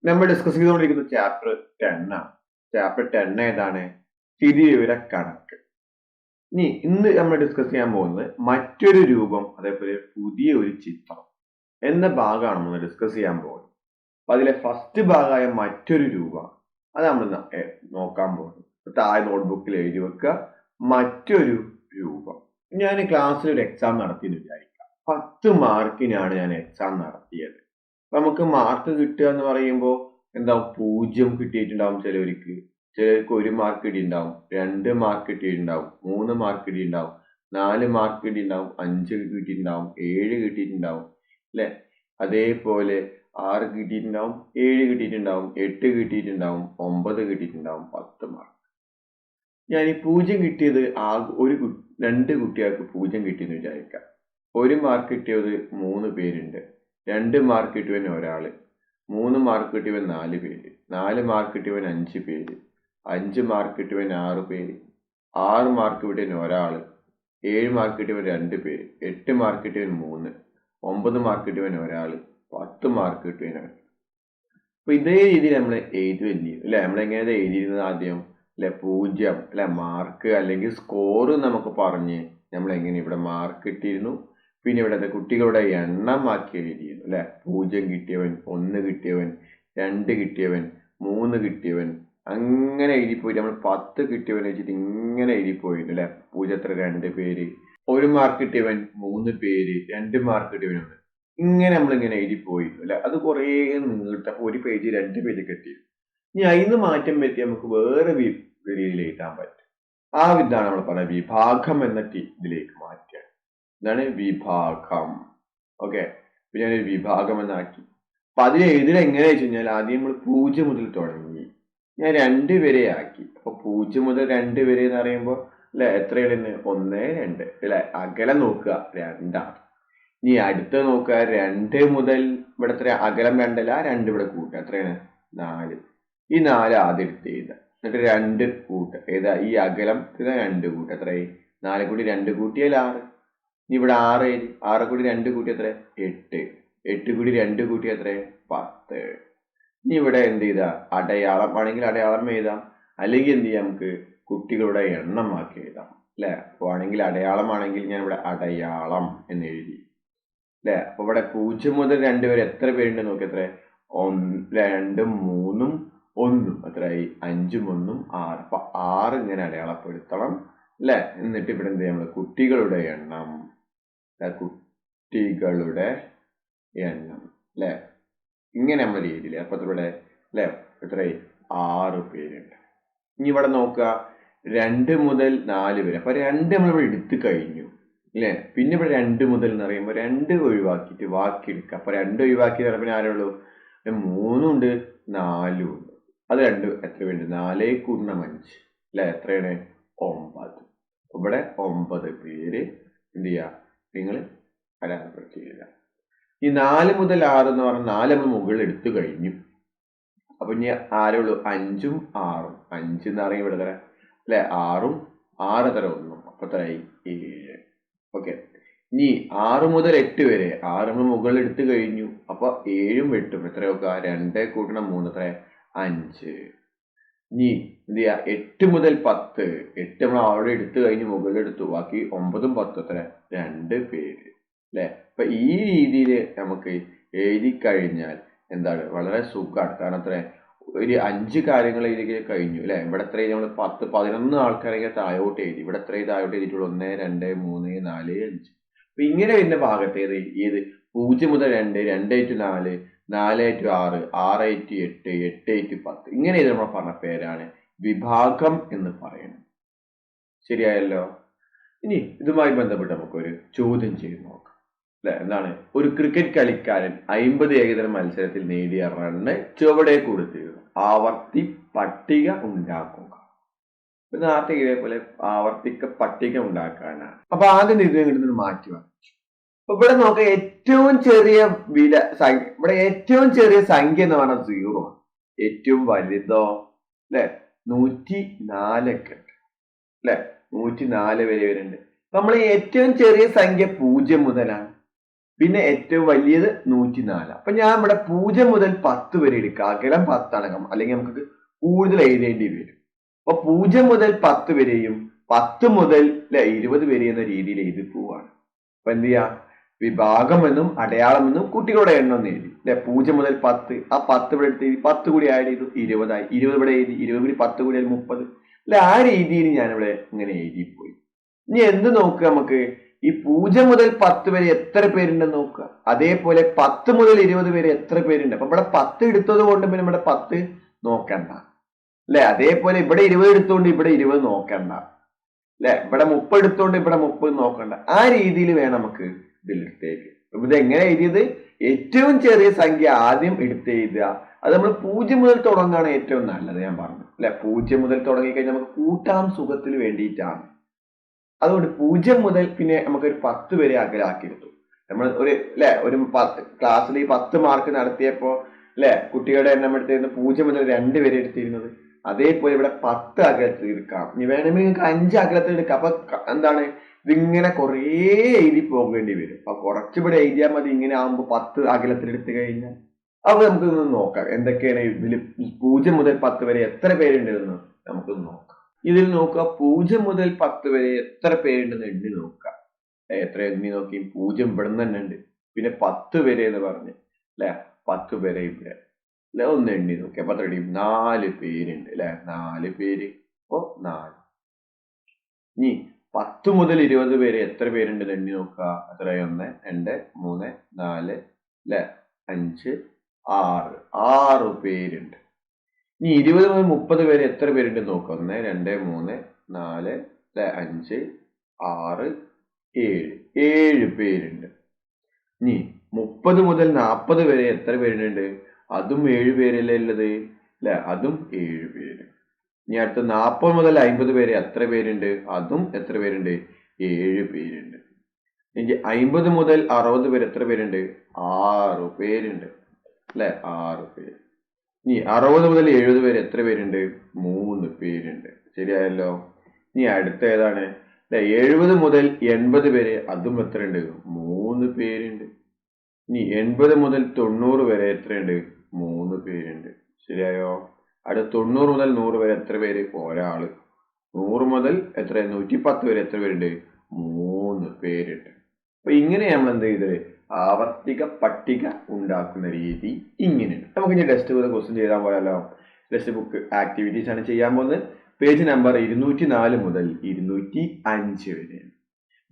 നമ്മൾ ഡിസ്കസ് ചെയ്തുകൊണ്ടിരിക്കുന്നത് ചാപ്റ്റർ 10 ആണ്. ചാപ്റ്റർ 10 ഏതാണ്? സ്ഥിതിവിവര കണക്ക്. ഇന്ന് നമ്മൾ ഡിസ്കസ് ചെയ്യാൻ പോകുന്നത് മറ്റൊരു രൂപം, അതേപോലെ പുതിയ ഒരു ചിത്രം എന്ന ഭാഗമാണ് നമ്മൾ ഡിസ്കസ് ചെയ്യാൻ പോകുന്നത്. അപ്പൊ അതിലെ ഫസ്റ്റ് ഭാഗമായ മറ്റൊരു രൂപം അത് നമ്മൾ നോക്കാൻ പോകുന്നത്. താഴെ നോട്ട്ബുക്കിൽ എഴുതി വെക്കുക, മറ്റൊരു രൂപം. ഞാൻ ക്ലാസ്സിൽ ഒരു എക്സാം നടത്തിയെന്ന് വിചാരിക്കാം. 10 മാർക്കിനാണ് ഞാൻ എക്സാം നടത്തിയത്. അപ്പൊ നമുക്ക് മാർക്ക് കിട്ടുക എന്ന് പറയുമ്പോൾ എന്താ, 0 കിട്ടിയിട്ടുണ്ടാവും ചിലവർക്ക് 1 മാർക്ക് കിട്ടിയിട്ടുണ്ടാവും, 2 മാർക്ക് കിട്ടിയിട്ടുണ്ടാവും, 3 മാർക്ക് കിട്ടിയിട്ടുണ്ടാവും, 4 മാർക്ക് കിട്ടിയിട്ടുണ്ടാവും, 5 കിട്ടിയിട്ടുണ്ടാവും, 7 കിട്ടിയിട്ടുണ്ടാവും അല്ലെ. അതേപോലെ 6 കിട്ടിയിട്ടുണ്ടാവും, 7 കിട്ടിയിട്ടുണ്ടാവും, 8 കിട്ടിയിട്ടുണ്ടാവും, 9 കിട്ടിയിട്ടുണ്ടാവും, 10 മാർക്ക്. ഞാൻ ഈ 0 കിട്ടിയത് രണ്ട് കുട്ടികൾക്ക് 0 കിട്ടിയെന്ന് വിചാരിക്കാം. 1 മാർക്ക് കിട്ടിയത് 3 പേരുണ്ട്, 2 മാർക്ക് കിട്ടിയവൻ ഒരാള്, 3 മാർക്ക് കിട്ടിയവൻ 4 പേര്, 4 മാർക്ക് കിട്ടിയവൻ 5 പേര്, 5 മാർക്ക് കിട്ടിയവൻ 6 പേര്, 6 മാർക്ക് കിട്ടിയവൻ ഒരാള്, 7 മാർക്ക് കിട്ടിയവൻ 2 പേര്, 8 മാർക്ക് കിട്ടിയവൻ 3, 9 മാർക്ക് കിട്ടിയവൻ ഒരാള്, 10 മാർക്ക് കിട്ടിയവൻ ഒരാൾ. അപ്പൊ ഇതേ രീതിയിൽ നമ്മൾ എഴുതുവല്ലേ അല്ലെ. നമ്മളെങ്ങനെ എഴുതിയിരുന്നത് ആദ്യം അല്ലെ, 0 അല്ലെ മാർക്ക് അല്ലെങ്കിൽ സ്കോർ നമുക്ക് പറഞ്ഞ് നമ്മൾ എങ്ങനെ ഇവിടെ മാർക്ക് കിട്ടിയിരുന്നു. പിന്നെ ഇവിടെ കുട്ടികളുടെ എണ്ണം ആക്കി എഴുതിയിരുന്നു അല്ലെ. 0 കിട്ടിയവൻ, 1 കിട്ടിയവൻ, 2 കിട്ടിയവൻ, 3 കിട്ടിയവൻ, അങ്ങനെ എഴുതിപ്പോയിട്ട് നമ്മൾ 10 കിട്ടിയവൻ വെച്ചിട്ട് ഇങ്ങനെ എഴുതിപ്പോയിരുന്നു അല്ലെ. 0 എത്ര, 2 പേര്, 1 മാർക്ക് കിട്ടിയവൻ 3 പേര്, 2 മാർക്ക് കിട്ടിയവൻ 1. ഇങ്ങനെ നമ്മളിങ്ങനെ എഴുതിപ്പോയിരുന്നു അല്ലെ. അത് കുറേ നീട്ടം, 1 പേജ് 2 പേജ് കിട്ടിയിരുന്നു. ഇനി അതിന് മാറ്റം പറ്റി നമുക്ക് വേറെ രീതിയിൽ എഴുതാൻ പറ്റും. ആ ഇതാണ് നമ്മൾ പറയുന്നത് വിഭാഗം എന്ന ഇതിലേക്ക് മാറ്റുക. ഇതാണ് വിഭാഗം. ഓക്കെ, അപ്പൊ ഞാനൊരു വിഭാഗം എന്നാക്കി. അപ്പൊ അതിൽ എഴുതുക എങ്ങനെയാ വെച്ച് കഴിഞ്ഞാൽ ആദ്യം നമ്മൾ 0 മുതൽ തുടങ്ങി, ഞാൻ 2 വരെ ആക്കി. അപ്പൊ 0 മുതൽ 2 വരെ എന്ന് പറയുമ്പോൾ അല്ലെ എത്രയാണ്? 1, 2 അല്ലെ. അകലം നോക്കുക 2 ആണ്. ഇനി അടുത്ത നോക്കുക, 2 മുതൽ ഇവിടെ എത്ര അകലം? 2 അല്ല, 2 ഇവിടെ കൂട്ടുക, എത്രയാണ്? 4. ഈ 4 ആദ്യം എടുത്ത് എഴുതുക, എന്നിട്ട് 2 കൂട്ടുക. ഏതാ? ഈ അകലം 2 കൂട്ടുക. എത്രയായി? 4 കൂടി 2 കൂട്ടിയാൽ 6. ഇനി ഇവിടെ 6 എഴുതി, 6 കൂടി 2 കൂട്ടി എത്ര? 8. 8 കൂടി 2 കൂട്ടി എത്ര? 10. ഇനി ഇവിടെ എന്ത് ചെയ്താ? അടയാളം ആണെങ്കിൽ അടയാളം എഴുതാം, അല്ലെങ്കിൽ എന്ത് ചെയ്യാം, നമുക്ക് കുട്ടികളുടെ എണ്ണം ആക്കി എഴുതാം അല്ലെ. അപ്പൊ ആണെങ്കിൽ അടയാളം ആണെങ്കിൽ ഞാൻ ഇവിടെ അടയാളം എന്ന് എഴുതി അല്ലെ. അപ്പൊ ഇവിടെ 0 മുതൽ 2 വരെ എത്ര പേരുണ്ട് നോക്കി. എത്ര? 1, 2, 3, 1. എത്രയായി? 5, 1, 6. അപ്പൊ 6 ഇങ്ങനെ അടയാളപ്പെടുത്തണം അല്ലെ. എന്നിട്ട് ഇവിടെ എന്ത് ചെയ്യാം, കുട്ടികളുടെ എണ്ണം, കുട്ടികളുടെ എണ്ണം അല്ലെ. ഇങ്ങനെ നമ്മൾ രീതിയിൽ. അപ്പൊ ഇവിടെ അല്ലെ എത്രയായി? 6 പേരുണ്ട്. ഇനി ഇവിടെ നോക്കുക, 2 മുതൽ 4 വരെ. അപ്പൊ 2 നമ്മളിവിടെ എടുത്തു കഴിഞ്ഞു അല്ലെ. പിന്നെ ഇവിടെ 2 മുതൽ എന്ന് പറയുമ്പോൾ 2 ഒഴിവാക്കിയിട്ട് ബാക്കി എടുക്കുക. അപ്പൊ 2 ഒഴിവാക്കി പിന്നെ ആരുള്ളൂ? 3 ഉണ്ട്, 4 ഉണ്ട്. അത് 2 എത്ര വേണ്ടി? 4 കൂട്ടണം 5 അല്ലെ. എത്രയാണ്? 9. ഇവിടെ 9 പേര് എന്ത് ചെയ്യുക, നിങ്ങൾ അടയാളപ്പെടുത്തി എഴുതുക. ഈ 4 മുതൽ 6 എന്ന് പറഞ്ഞാൽ 4 നമ്മൾ മുകളിൽ എടുത്തു കഴിഞ്ഞു. അപ്പൊ ഇനി ആരുള്ളൂ? 5ഉം 6ഉം. 5 എന്ന് പറയുമ്പോൾ ഇവിടെ തരാം അല്ലെ, 6ഉം 6 തരം 1. അപ്പൊ എത്രയായി? 7. ഓക്കെ. ഇനി 6 മുതൽ 8 വരെ 6 നമ്മൾ മുകളിൽ എടുത്തു കഴിഞ്ഞു. അപ്പൊ 7ഉം 8ഉം എത്ര നോക്കുക? 2 കൂട്ടണം 3 എത്ര? 5. ഇനി എന്ത് ചെയ്യാ? 8 മുതൽ 10. 8 നമ്മൾ അവിടെ എടുത്തു കഴിഞ്ഞു, മുകളിൽ എടുത്തു, ബാക്കി 9ഉം 10ഉം എത്ര? 2 പേര് അല്ലെ. അപ്പൊ ഈ രീതിയിൽ നമുക്ക് എഴുതി കഴിഞ്ഞാൽ എന്താണ്, വളരെ സുഖമാണ്. കാരണം എത്ര? ഒരു 5 കാര്യങ്ങൾ എഴുതി കഴിഞ്ഞു അല്ലെ. ഇവിടെ എത്ര നമ്മൾ 10, 11 ആൾക്കാരെ താഴോട്ട് എഴുതി. ഇവിടെ എത്ര താഴോട്ട് എഴുതിയിട്ടുള്ളൂ? 1, 2, 3, 4, 5. അപ്പൊ ഇങ്ങനെ വരുന്ന ഭാഗത്ത് ഏത് 0 മുതൽ 2, 2 to 4, 4 to 6, 6 to 8, 8 to 10. ഇങ്ങനെ ഇത് നമ്മൾ പറഞ്ഞ പേരാണ് വിഭാഗം എന്ന് പറയുന്നത്. ശരിയായല്ലോ. ഇനി ഇതുമായി ബന്ധപ്പെട്ട് നമുക്കൊരു ചോദ്യം ചെയ്ത് നോക്കാം അല്ലെ. എന്താണ്? ഒരു ക്രിക്കറ്റ് കളിക്കാരൻ 50 ഏകദിന മത്സരത്തിൽ നേടിയ റണ്ണ് ചുവടെ കൊടുത്തിരുന്നു. ആവർത്തി പട്ടിക ഉണ്ടാക്കുക. നേരത്തെ ഇതേപോലെ ആവർത്തിക്ക പട്ടിക ഉണ്ടാക്കാനാണ്. അപ്പൊ ആദ്യം ഇത് ഇങ്ങോട്ട് മാറ്റി വരച്ചു. അപ്പൊ ഇവിടെ നോക്കാം, ഏറ്റവും ചെറിയ ഇവിടെ ഏറ്റവും ചെറിയ സംഖ്യ എന്ന് പറഞ്ഞാൽ 0 ആണ്. ഏറ്റവും വലുതോ അല്ലെ 104 ഒക്കെ ഉണ്ട് അല്ലെ. 104 വരെ വരുന്നുണ്ട്. നമ്മൾ ഏറ്റവും ചെറിയ സംഖ്യ 0 മുതലാണ്. പിന്നെ ഏറ്റവും വലിയത് 104. അപ്പൊ ഞാൻ ഇവിടെ 0 മുതൽ 10 വരെ എടുക്കുക. അകലം 10 ആണ്, അല്ലെങ്കിൽ നമുക്ക് കൂടുതൽ എഴുതേണ്ടി വരും. അപ്പൊ 0 മുതൽ 10 വരെയും 10 മുതൽ 20 വരെ എന്ന രീതിയിൽ എഴുതി പോവാണ്. അപ്പൊ എന്ത് ചെയ്യാ, വിഭാഗം എന്നും അടയാളം എന്നും കുട്ടികളുടെ എണ്ണം എന്ന് എഴുതി 0 മുതൽ 10. ആ 10 ഇവിടെ എടുത്ത് എഴുതി, 10 കൂടി ആഡ് ചെയ്തു 20 ആയി. 20 ഇവിടെ എഴുതി, 20 കൂടി 10 കൂടി 30. ആ രീതിയിൽ ഞാനിവിടെ ഇങ്ങനെ എഴുതിപ്പോയി. ഇനി എന്ത് നോക്കുക, നമുക്ക് ഈ 0 മുതൽ 10 വരെ എത്ര പേരുണ്ടെന്ന് നോക്കുക. അതേപോലെ 10 മുതൽ 20 വരെ എത്ര പേരുണ്ട്. അപ്പൊ ഇവിടെ 10 എടുത്തത് കൊണ്ട് പിന്നെ ഇവിടെ 10 നോക്കണ്ട. അതേപോലെ ഇവിടെ 20 എടുത്തോണ്ട് ഇവിടെ 20 നോക്കണ്ട. ഇവിടെ 30 എടുത്തോണ്ട് ഇവിടെ 30 നോക്കണ്ട. ആ രീതിയിൽ വേണം നമുക്ക് ഇതിലെടുത്തേക്ക്. ഇത് എങ്ങനെ എഴുതിയത്, ഏറ്റവും ചെറിയ സംഖ്യ ആദ്യം എടുത്ത് എഴുതുക. അത് നമ്മൾ 0 മുതൽ തുടങ്ങാണ് ഏറ്റവും നല്ലത്, ഞാൻ പറഞ്ഞു 0 മുതൽ തുടങ്ങി കഴിഞ്ഞാൽ നമുക്ക് കൂട്ടാം സുഖത്തിന് വേണ്ടിയിട്ടാണ്. അതുകൊണ്ട് 0 മുതൽ പിന്നെ നമുക്കൊരു 10 വരെ അകലാക്കിയെടുത്തു. നമ്മൾ ഒരു ക്ലാസ്സിൽ 10 മാർക്ക് നടത്തിയപ്പോ കുട്ടികളുടെ എണ്ണം എടുത്തിരുന്നത് 0 മുതൽ 2 വരെ എടുത്തിരുന്നത്. അതേപോലെ ഇവിടെ 10 അകലത്തിൽ എടുക്കാം. ഇനി വേണമെങ്കിൽ നിങ്ങൾക്ക് 5 അകലത്തിൽ എടുക്കാം. അപ്പൊ എന്താണ്, ഇതിങ്ങനെ കുറേ എഴുതി പോകേണ്ടി വരും. അപ്പൊ കുറച്ചിവിടെ എഴുതിയാൽ മതി. ഇങ്ങനെ ആകുമ്പോ 10 അകലത്തിൽ എടുത്തു കഴിഞ്ഞാൽ അപ്പൊ നമുക്ക് നോക്കാം എന്തൊക്കെയാണ് ഇതിൽ 0 മുതൽ 10 വരെ എത്ര പേരുണ്ടെന്ന് നമുക്ക് നോക്കാം. ഇതിൽ നോക്കുക, 0 മുതൽ 10 വരെ എത്ര പേരുണ്ടെന്ന് എണ്ണി നോക്കുക. എത്ര എണ്ണി നോക്കി, 0 ഇവിടെ തന്നെ ഉണ്ട്, പിന്നെ 10 വരെ എന്ന് പറഞ്ഞ് 10 വരെ ഇവിടെ ഒന്ന് എണ്ണി നോക്കി. അപ്പൊ എത്ര 4 പേരുണ്ട് 4 പേര്. അപ്പൊ 4. ഇനി 10 മുതൽ 20 വരെ എത്ര പേരുണ്ടെന്ന് എണ്ണി നോക്കുക. എത്ര 1 2 3 4 5 6 6 പേരുണ്ട്. ഇനി 20 മുതൽ 30 വരെ എത്ര പേരുണ്ട് നോക്കുക. 1 2 3 4 5 6 7 7 പേരുണ്ട്. ഇനി 30 മുതൽ 40 വരെ എത്ര പേരുണ്ട്, അതും 7 പേരല്ലേ ഉള്ളത്, അതും 7 പേര്. ഇനി അടുത്ത 40 മുതൽ 50 വരെ എത്ര പേരുണ്ട്, അതും എത്ര പേരുണ്ട്, 7 പേരുണ്ട്. ഇനി 50 മുതൽ 60 വരെ എത്ര പേരുണ്ട്, 6 പേരുണ്ട് 6 പേര്. ഇനി 60 മുതൽ 70 വരെ എത്ര പേരുണ്ട്, 3 പേരുണ്ട്. ശരിയായല്ലോ. ഇനി അടുത്ത ഏതാണ്, 70 മുതൽ 80 വരെ അതും എത്രയുണ്ട്, 3 പേരുണ്ട്. ഇനി 80 മുതൽ 90 വരെ എത്രയുണ്ട്, 3 പേരുണ്ട്. ശരിയായോ. അടുത്ത 90 മുതൽ 100 വരെ എത്ര പേര്, ഒരാള്. 100 മുതൽ 110 വരെ എത്ര പേരുണ്ട്, 3 പേരുണ്ട്. അപ്പൊ ഇങ്ങനെ നമ്മൾ എന്ത് ചെയ്തത്, ആവർത്തിക പട്ടിക ഉണ്ടാക്കുന്ന രീതി ഇങ്ങനെയുണ്ട്. നമുക്ക് ഇനി ടെക്സ്റ്റ് ബുക്ക് ക്വസ്റ്റ്യൻ ചെയ്താൽ പോയാലോ. ടെക്സ്റ്റ് ബുക്ക് ആക്ടിവിറ്റീസ് ആണ് ചെയ്യാൻ പോകുന്നത്. പേജ് നമ്പർ 204 മുതൽ 205 വരെ.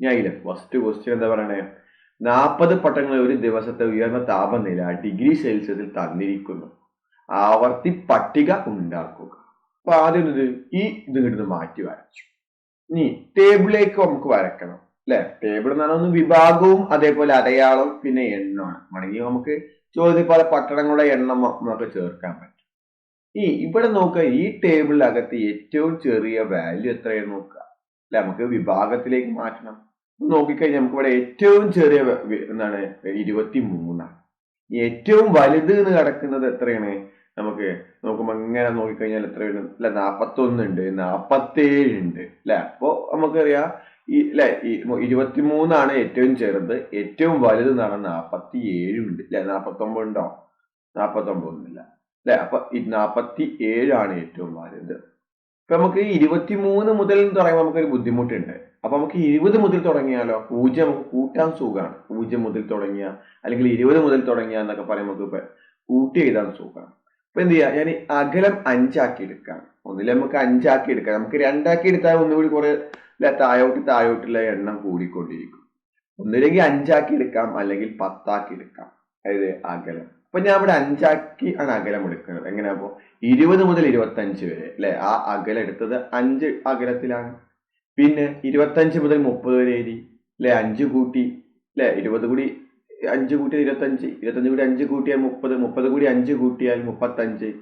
ഞാൻ ഇതിലെ ഫസ്റ്റ് ക്വസ്റ്റ്യൻ എന്താ പറയണേ, 40 പട്ടങ്ങൾ ഒരു ദിവസത്തെ ഉയർന്ന താപനില ഡിഗ്രി സെൽഷ്യസിൽ തന്നിരിക്കുന്നു. ആവർത്തി പട്ടിക ഉണ്ടാക്കുക. അപ്പൊ ആദ്യം ഇത് ഇങ്ങോട്ട് മാറ്റി വരച്ചു. ഇനി ടേബിളിലേക്ക് നമുക്ക് വരക്കണം. ടേബിൾ എന്ന് പറഞ്ഞാൽ ഒന്ന് വിഭാഗവും അതേപോലെ അടയാളം പിന്നെ എണ്ണമാണ്. ആണെങ്കിൽ നമുക്ക് ചോദ്യത്തിൽ പല പട്ടണങ്ങളുടെ എണ്ണം നമുക്ക് ചേർക്കാൻ പറ്റും. ഇവിടെ നോക്കുക, ഈ ടേബിളിനകത്ത് ഏറ്റവും ചെറിയ വാല്യൂ എത്രയാണ് നോക്കുക. നമുക്ക് വിഭാഗത്തിലേക്ക് മാറ്റണം. നോക്കിക്കഴിഞ്ഞാൽ നമുക്ക് ഇവിടെ ഏറ്റവും ചെറിയ എന്താണ് 23. ഏറ്റവും വലുത് എന്ന് കിടക്കുന്നത് എത്രയാണ്, നമുക്ക് നോക്കുമ്പോ ഇങ്ങനെ നോക്കിക്കഴിഞ്ഞാൽ എത്രയാണ്, 41 ഉണ്ട്, 47 ഉണ്ട്. അപ്പൊ നമുക്കറിയാം ഈ 23 ഏറ്റവും ചെറുത്, ഏറ്റവും വലുത് എന്ന് പറഞ്ഞാൽ 47 ഉണ്ട്. 49 ഉണ്ടോ, 49 ഒന്നുമില്ല. അപ്പൊ 47 ഏറ്റവും വലുത്. അപ്പൊ നമുക്ക് 23 മുതൽ തുടങ്ങുമ്പോൾ നമുക്കൊരു ബുദ്ധിമുട്ടുണ്ട്. അപ്പൊ നമുക്ക് 20 മുതൽ തുടങ്ങിയാലോ, 0 നമുക്ക് കൂട്ടാൻ സുഖമാണ്. 0 മുതൽ തുടങ്ങിയ അല്ലെങ്കിൽ 20 മുതൽ തുടങ്ങിയ എന്നൊക്കെ പറയുമ്പോൾ നമുക്ക് കൂട്ടി എഴുതാൻ സുഖമാണ്. അപ്പൊ എന്ത് ചെയ്യാം, ഞാൻ അകലം 5 ആക്കി എടുക്കാം. ഒന്നിൽ നമുക്ക് 5 ആക്കി എടുക്കാം. നമുക്ക് 2 ആക്കി എടുത്താൽ ഒന്നുകൂടി കുറെ താഴോട്ടുള്ള എണ്ണം കൂടിക്കൊണ്ടിരിക്കും. ഒന്നില്ലെങ്കിൽ 5 ആക്കി എടുക്കാം, അല്ലെങ്കിൽ 10 ആക്കി എടുക്കാം. അതായത് അകലം. അപ്പൊ ഞാൻ ഇവിടെ 5 ആക്കി ആണ് അകലം എടുക്കുന്നത്. എങ്ങനെയാ, 20 മുതൽ 25 വരെ ആ അകലം എടുത്തത് 5 അകലത്തിലാണ്. പിന്നെ 25 മുതൽ 30 വരെ എഴുതി 5 കൂട്ടി 20 കൂടി 5 കൂട്ടിയാൽ 25, 25 കൂടി 5 കൂട്ടിയാൽ 30, 30 കൂടി 5 കൂട്ടിയാൽ 35,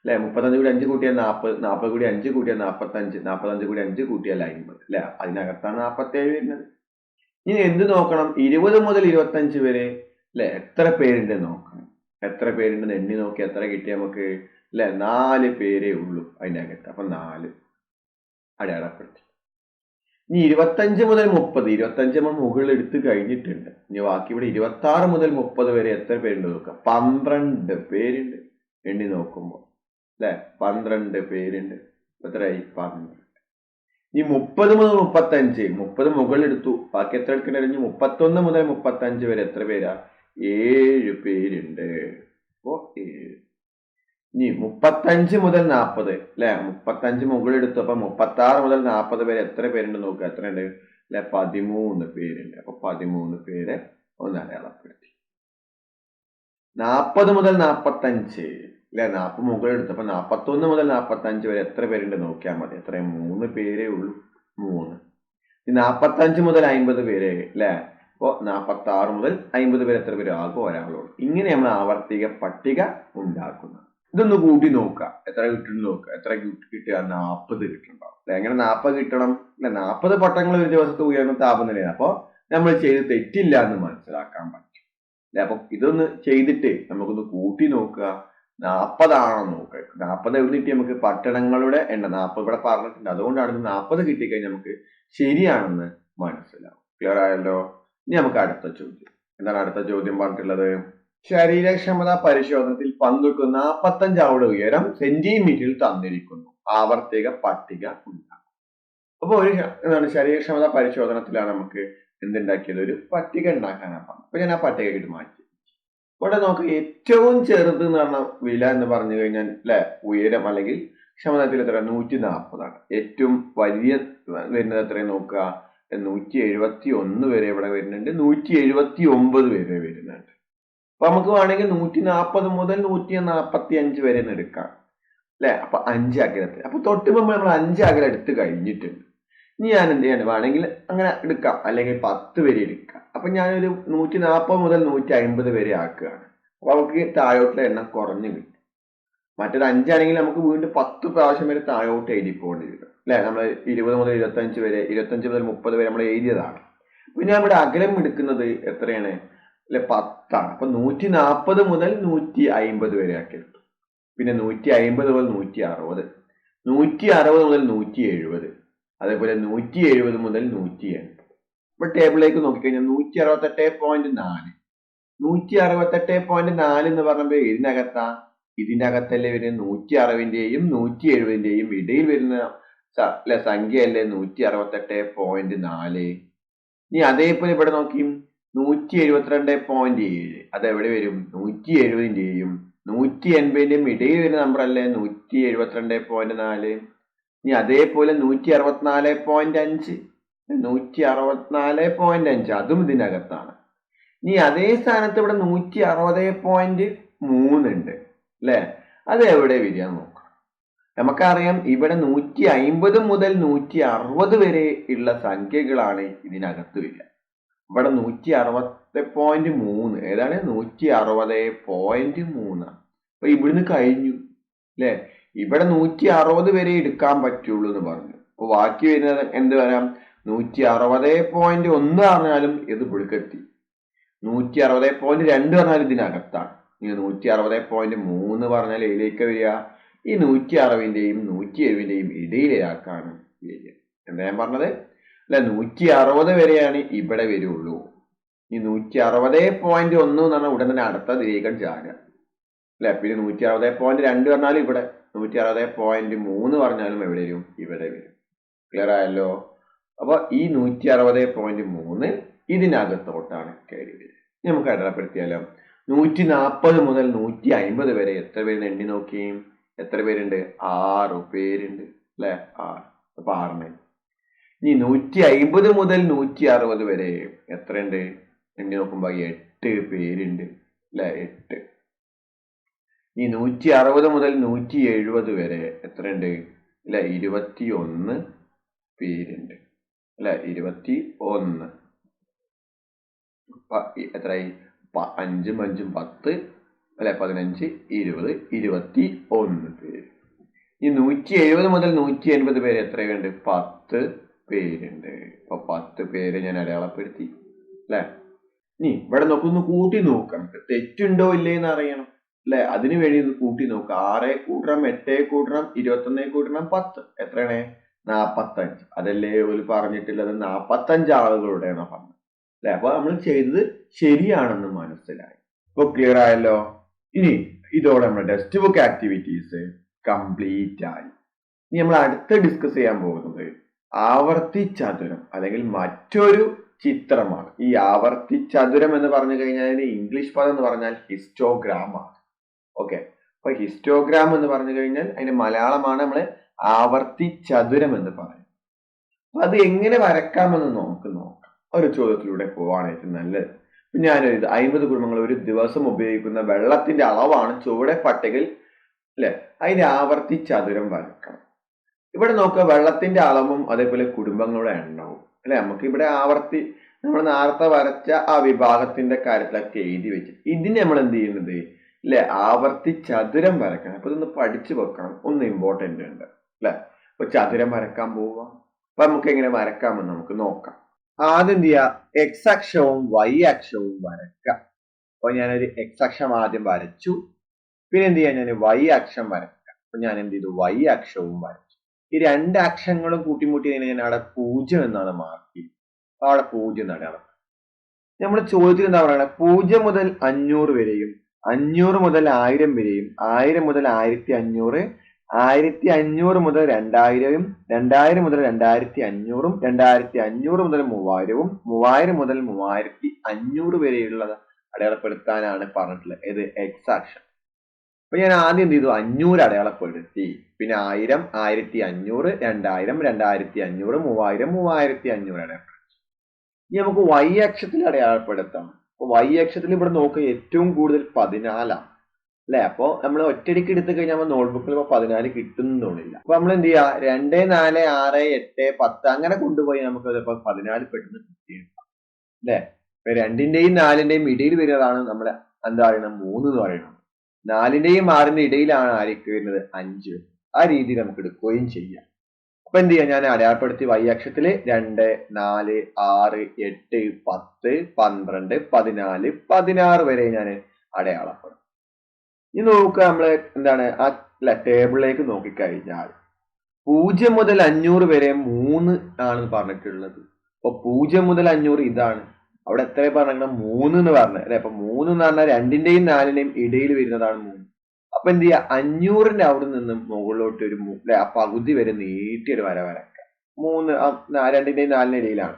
35 കൂടി 5 കൂട്ടിയാൽ 40, 40 കൂടി 5 കൂട്ടിയാൽ 45, 45 കൂടി 5 കൂട്ടിയാൽ 50. അതിനകത്താണ് 47 വരുന്നത്. ഇനി എന്ത് നോക്കണം, 20 മുതൽ 25 വരെ എത്ര പേരുണ്ട് നോക്കണം. എത്ര പേരുണ്ടെന്ന് എണ്ണി നോക്കി എത്ര കിട്ടിയ നമുക്ക് 4 പേരേ ഉള്ളൂ അതിൻ്റെ അകത്ത്. അപ്പൊ 4 അടയാളപ്പെടുത്തി. ഇനി 25 മുതൽ 30, 25 നമ്മൾ മുകളിൽ എടുത്ത് കഴിഞ്ഞിട്ടുണ്ട്. ഇനി ബാക്കി ഇവിടെ 26 മുതൽ 30 വരെ എത്ര പേരുണ്ട് നോക്കാം. 12 പേരുണ്ട്. എണ്ണി നോക്കുമ്പോൾ അല്ലെ 12 പേരുണ്ട്. എത്രയായി? 12. ഇനി 30 മുതൽ 35, 30 മുകളിൽ എടുത്തു, ബാക്കി എത്ര എടുക്കേണ്ടി? 31 മുതൽ 35 വരെ എത്ര പേരാ? 7 പേരുണ്ട്. അപ്പോ 7. ഇനി 35 മുതൽ 40 അല്ലെ 35 മുകളിൽ എടുത്തു, അപ്പൊ 36 മുതൽ 40 വരെ എത്ര പേരുണ്ട് നോക്കുക. എത്രയുണ്ട്? അല്ലെ 13 പേരുണ്ട്. അപ്പൊ 13 പേരെ ഒന്ന് അടയാളപ്പെടുത്തി. 40 മുതൽ 45 അല്ലെ 40 മുകളിൽ എടുത്തു, അപ്പൊ 41 മുതൽ 45 വരെ എത്ര പേരുണ്ട് നോക്കിയാൽ മതി. എത്രയും 3 പേരേ ഉള്ളൂ. 3. 45 മുതൽ 50 പേരെ അല്ലെ, അപ്പൊ 46 മുതൽ 50 പേര് എത്ര പേര് ആകും? ഒരാളുള്ളൂ. ഇങ്ങനെ നമ്മൾ ആവർത്തിക പട്ടിക ഉണ്ടാക്കുന്നത്. ഇതൊന്ന് കൂട്ടി നോക്കുക, എത്ര കിട്ടും നോക്കുക. എത്ര കിട്ടുക? 40 കിട്ടുന്നുണ്ടാവും. എങ്ങനെ 40 കിട്ടണം? അല്ലെ 40 പട്ടങ്ങൾ ഒരു ദിവസത്തെ ഉയർന്ന താപനിലയാണ്. അപ്പൊ നമ്മൾ ചെയ്ത് തെറ്റില്ല എന്ന് മനസ്സിലാക്കാൻ പറ്റും അല്ലെ. അപ്പൊ ഇതൊന്ന് ചെയ്തിട്ട് നമുക്കൊന്ന് കൂട്ടി നോക്കുക. 40 ആണോ നോക്കുക. 40 എവിടെ കിട്ടി? നമുക്ക് പട്ടണങ്ങളുടെ എണ്ണം 40 ഇവിടെ പറഞ്ഞിട്ടുണ്ട്. അതുകൊണ്ടാണ് 40 കിട്ടിക്കഴിഞ്ഞാൽ നമുക്ക് ശരിയാണെന്ന് മനസ്സിലാവും. ക്ലിയർ ആയല്ലോ? ഇനി നമുക്ക് അടുത്ത ചോദ്യം. എന്താണ് അടുത്ത ചോദ്യം പറഞ്ഞിട്ടുള്ളത്? ശരീരക്ഷമതാ പരിശോധനത്തിൽ പങ്കെടുക്കുന്ന 45 ആളുടെ ഉയരം സെന്റിമീറ്ററിൽ തന്നിരിക്കുന്നു. ആവർത്തിക പട്ടിക ഉണ്ടാക്കും. അപ്പൊ എന്താണ് ശരീരക്ഷമതാ പരിശോധനത്തിലാണ് നമുക്ക് എന്തുണ്ടാക്കിയത്? ഒരു പട്ടിക ഉണ്ടാക്കാനാണ് പറഞ്ഞത്. അപ്പൊ ഞാൻ ആ പട്ടിക ഇട്ട് മാറ്റി. ഇവിടെ നോക്ക്, ഏറ്റവും ചെറുത് എന്ന് പറഞ്ഞ വില എന്ന് പറഞ്ഞു കഴിഞ്ഞാൽ അല്ലെ ഉയരം അല്ലെങ്കിൽ ക്ഷമതത്തിൽ എത്ര? 140 ആണ്. ഏറ്റവും വലിയ വരുന്നത് എത്രയും നോക്കുക. 171 വരെ ഇവിടെ വരുന്നുണ്ട്. 179 വരെ വരുന്നുണ്ട്. അപ്പൊ നമുക്ക് വേണമെങ്കിൽ 140 മുതൽ 145 വരെ എടുക്കാം അല്ലെ. അപ്പൊ 5 അകലത്തിൽ. അപ്പൊ തൊട്ട് മുമ്പ് നമ്മൾ 5 അകലം എടുത്ത് കഴിഞ്ഞിട്ടുണ്ട്. ഇനി ഞാൻ എന്ത് ചെയ്യാണ്? വേണമെങ്കിൽ അങ്ങനെ എടുക്കാം, അല്ലെങ്കിൽ 10 വരെ എടുക്കാം. അപ്പൊ ഞാനൊരു 140 മുതൽ 150 വരെ ആക്കുകയാണ്. അപ്പൊ നമുക്ക് താഴോട്ടുള്ള എണ്ണം കുറഞ്ഞു കിട്ടും. മറ്റൊരു 5 ആണെങ്കിൽ നമുക്ക് വീണ്ടും 10 പ്രാവശ്യം വരെ താഴോട്ട് എഴുതി പോകേണ്ടി വരും അല്ലെ. നമ്മൾ 20 മുതൽ 25 വരെ, 25 മുതൽ 30 വരെ നമ്മൾ എഴുതിയതാണ്. അപ്പൊ ഞാൻ ഇവിടെ അകലം എടുക്കുന്നത് എത്രയാണ്? അല്ലെ 10 ആണ്. അപ്പൊ 140 മുതൽ 150 വരെ ആക്കി എടുത്തു. പിന്നെ 150 മുതൽ 160, 160 മുതൽ 170, അതേപോലെ 170 മുതൽ 180. ഇപ്പൊ ടേബിളിലേക്ക് നോക്കിക്കഴിഞ്ഞാൽ 168.4, 168.4 എന്ന് പറഞ്ഞപ്പോൾ ഇതിനകത്താ? ഇതിന്റെ അകത്തല്ലേ വരുന്നത്? 160ന്റെയും 170ന്റെയും ഇടയിൽ വരുന്ന സംഖ്യയല്ലേ 168.4. ഇനി അതേപോലെ ഇവിടെ നോക്കി 172.7, അതെവിടെ വരും? 170ന്റെയും 180ന്റെയും ഇടയിൽ വരുന്ന നമ്പർ അല്ലേ 172.4. ഇനി അതേപോലെ 164.5, 164.5 അതും ഇതിനകത്താണ്. ഇനി അതേ സ്ഥാനത്ത് ഇവിടെ 160.3 ഉണ്ട് അല്ലെ. അത് എവിടെ വരിക നോക്കാം. നമുക്കറിയാം ഇവിടെ 150 മുതൽ 160 വരെ ഉള്ള സംഖ്യകളാണ് ഇതിനകത്ത് വരിക. ഇവിടെ 160.3 ഏതാണ്? 160.3. അപ്പൊ ഇവിടുന്ന് കഴിഞ്ഞു അല്ലെ. ഇവിടെ 160 വരെ എടുക്കാൻ പറ്റുള്ളൂ എന്ന് പറഞ്ഞു. അപ്പൊ ബാക്കി വരുന്നത് എന്ത് വരാം? 160.1 പറഞ്ഞാലും ഇത് ഇവിടേക്കെത്തി. 160.2 പറഞ്ഞാൽ ഇതിനകത്താണ്. ഇനി 160.3 പറഞ്ഞാൽ ഇതിലേക്ക് വരിക. ഈ 160ന്റെയും 170ന്റെയും ഇടയിലേക്കാണ് വരിക. എന്താ ഞാൻ പറഞ്ഞത്? അല്ല 160 വരെയാണ് ഇവിടെ വരുള്ളൂ. ഈ 160.1 എന്ന് പറഞ്ഞാൽ ഉടൻ തന്നെ അടുത്ത ഇതിലേക്ക് ചാടുക അല്ലെ. പിന്നെ 160.2 പറഞ്ഞാലും ഇവിടെ, 160.3 പറഞ്ഞാലും എവിടെ വരും? ഇവിടെ വരും. ക്ലിയർ ആയല്ലോ? അപ്പൊ ഈ 160.3 ഇതിനകത്തോട്ടാണ് കയറി വരിക. നമുക്ക് അടയാളപ്പെടുത്തിയാലോ? 140 മുതൽ 150 വരെ എത്ര പേരുണ്ട് എണ്ണി നോക്കി. എത്ര പേരുണ്ട്? 6 പേരുണ്ട് അല്ലെ. 6. അപ്പൊ 6. ഇനി 150 മുതൽ 160 വരെ എത്രയുണ്ട് എണ്ണി നോക്കുമ്പോ 8 പേരുണ്ട് അല്ലെ. 8. ഈ 160 മുതൽ 170 വരെ എത്രയുണ്ട് അല്ലെ? 21 പേരുണ്ട് അല്ലെ. 21. എത്രയായി? 5 5 10 അല്ലെ. 15 20 21 പേര്. ഈ 170 മുതൽ 180 പേര് എത്രയുണ്ട്? 10 പേരുണ്ട്. അപ്പൊ 10 പേര് ഞാൻ അടയാളപ്പെടുത്തി അല്ലെ. ഇനി ഇവിടെ നോക്കൊന്ന് കൂട്ടി നോക്കാം. തെറ്റുണ്ടോ ഇല്ലേന്ന് അറിയണം അല്ലെ. അതിനു വേണ്ടി ഒന്ന് കൂട്ടി നോക്കാം. 6 കൂട്ടണം 8 കൂട്ടണം 21 കൂട്ടണം 10 എത്രയാണ്? 45. അതല്ലേ ഒരു പറഞ്ഞിട്ടുള്ളത് 45 ആളുകളുടെയാണ് പറഞ്ഞത് അല്ലെ. അപ്പൊ നമ്മൾ ചെയ്തത് ശരിയാണെന്ന് മനസ്സിലായി. ഇപ്പൊ ക്ലിയർ ആയല്ലോ. ഇനി ഇതോടെ നമ്മുടെ ടെക്സ്റ്റ് ബുക്ക് ആക്ടിവിറ്റീസ് കംപ്ലീറ്റ് ആയി. ഇനി നമ്മൾ അടുത്ത് ഡിസ്കസ് ചെയ്യാൻ പോകുന്നത് ആവർത്തി ചതുരം അല്ലെങ്കിൽ മറ്റൊരു ചിത്രമാണ്. ഈ ആവർത്തി ചതുരം എന്ന് പറഞ്ഞു കഴിഞ്ഞാൽ ഇംഗ്ലീഷ് പദം എന്ന് പറഞ്ഞാൽ ഹിസ്റ്റോഗ്രാം ആണ്. ഓക്കെ, അപ്പൊ ഹിസ്റ്റോഗ്രാം എന്ന് പറഞ്ഞു കഴിഞ്ഞാൽ അതിന്റെ മലയാളമാണ് നമ്മള് ആവർത്തി ചതുരം എന്ന് പറയുന്നത്. അപ്പൊ അത് എങ്ങനെ വരക്കാമെന്ന് നമുക്ക് നോക്കാം. ഒരു ചോദ്യത്തിലൂടെ പോവാണ് ഏറ്റവും നല്ലത്. ഞാനൊരു 50 കുടുംബങ്ങൾ ഒരു ദിവസം ഉപയോഗിക്കുന്ന വെള്ളത്തിന്റെ അളവാണ് ചുവടെ പട്ടികയിൽ അല്ലെ. അതിന്റെ ആവർത്തി ചതുരം വരക്കണം. ഇവിടെ നോക്കുക, വെള്ളത്തിന്റെ അളവും അതേപോലെ കുടുംബങ്ങളുടെ എണ്ണവും അല്ലെ. നമുക്ക് ഇവിടെ ആവർത്തി നമ്മൾ നേരത്തെ വരച്ച ആ വിഭാഗത്തിന്റെ കാര്യത്തിലൊക്കെ എഴുതി വെച്ച് ഇതിന് നമ്മൾ എന്ത് ചെയ്യുന്നത് അല്ലെ, ആവർത്തി ചതുരം വരക്കണം. അപ്പൊ ഇതൊന്ന് പഠിച്ചു വെക്കണം, ഒന്ന് ഇമ്പോർട്ടന്റ് ഉണ്ട് അല്ലെ. അപ്പൊ ചതുരം വരക്കാൻ പോവുക. അപ്പൊ നമുക്ക് എങ്ങനെ വരക്കാമെന്ന് നമുക്ക് നോക്കാം. ആദ്യം എന്ത് ചെയ്യുക, എക്സ് അക്ഷവും വൈ അക്ഷവും വരക്കാം. അപ്പൊ ഞാനൊരു എക്സ് അക്ഷം ആദ്യം വരച്ചു. പിന്നെ എന്ത് ചെയ്യാൻ, ഞാൻ വൈ അക്ഷം വരക്കാം. അപ്പൊ ഞാൻ എന്ത് ചെയ്തു, വൈ അക്ഷവും വരച്ചു. ഈ രണ്ട് അക്ഷങ്ങളും കൂട്ടിമുട്ടി ഞാൻ അവിടെ 0 എന്നാണ് മാർക്ക് ചെയ്തത്. അപ്പൊ അവിടെ 0 എന്നാണ്. നമ്മൾ ചോദ്യത്തിൽ എന്താ പറയുക, 0 മുതൽ 500 വരെയും 500 മുതൽ 1000 വരെയും 1000 മുതൽ 1500 1500 മുതൽ 2000 2000 മുതൽ 2500 2500 മുതൽ 3000 3000 മുതൽ 3500 വരെയുള്ളത് അടയാളപ്പെടുത്താനാണ് പറഞ്ഞിട്ടുള്ളത്. ഇത് എക്സ് അക്ഷം. അപ്പൊ ഞാൻ ആദ്യം എന്ത് ചെയ്തു, 500 അടയാളപ്പെടുത്തി. പിന്നെ 1000 1500 2000 2500 3000 3500 അടയാളപ്പെടുത്തി. ഇനി നമുക്ക് വൈ അക്ഷത്തിൽ അടയാളപ്പെടുത്താം. അപ്പൊ വൈ അക്ഷത്തിൽ ഇവിടെ നോക്കുക, ഏറ്റവും കൂടുതൽ 14 അല്ലെ. അപ്പൊ നമ്മൾ ഒറ്റയടിക്ക് എടുത്തു കഴിഞ്ഞാൽ നമ്മൾ നോട്ട്ബുക്കിൽ 14 കിട്ടുന്നില്ല. അപ്പൊ നമ്മൾ എന്ത് ചെയ്യാ, 2 4 6 8 10 അങ്ങനെ കൊണ്ടുപോയി നമുക്ക് 14 പെട്ടെന്ന് കിട്ടിയെടുക്കാം അല്ലെ. രണ്ടിന്റെയും 4ന്റെയും ഇടയിൽ വരുന്നതാണ് നമ്മുടെ എന്താ പറയുന്നത് 3 എന്ന് പറയുന്നത്. 4ന്റെയും 6ന്റെയും ഇടയിലാണ് ആരൊക്കെ വരുന്നത് 5. ആ രീതിയിൽ നമുക്ക് എടുക്കുകയും ചെയ്യാം. അപ്പൊ എന്ത് ചെയ്യാം, ഞാൻ അടയാളപ്പെടുത്തി വൈ അക്ഷത്തില് 2 4 6 8 10 12 14 16 വരെ ഞാൻ അടയാളപ്പെടും. ഇനി നോക്കുക, നമ്മള് എന്താണ് ആ ടേബിളിലേക്ക് നോക്കിക്കഴിഞ്ഞാൽ 0 മുതൽ 500 വരെ 3 ആണ് പറഞ്ഞിട്ടുള്ളത്. അപ്പൊ 0 മുതൽ 500 ഇതാണ്. അവിടെ എത്ര പറഞ്ഞ 3 എന്ന് പറഞ്ഞത് അല്ലെ. അപ്പൊ 3 എന്ന് പറഞ്ഞാൽ 2ന്റെയും 4ന്റെയും ഇടയിൽ വരുന്നതാണ് 3. അപ്പൊ എന്ത് ചെയ്യുക, 500ന്റെ അവിടെ നിന്നും മുകളിലോട്ട് ഒരു ആ പകുതി വരെ നീട്ടിയൊരു വര വരക്കുക. 2ന്റെയും 4ന്റെയും ഇടയിലാണ്.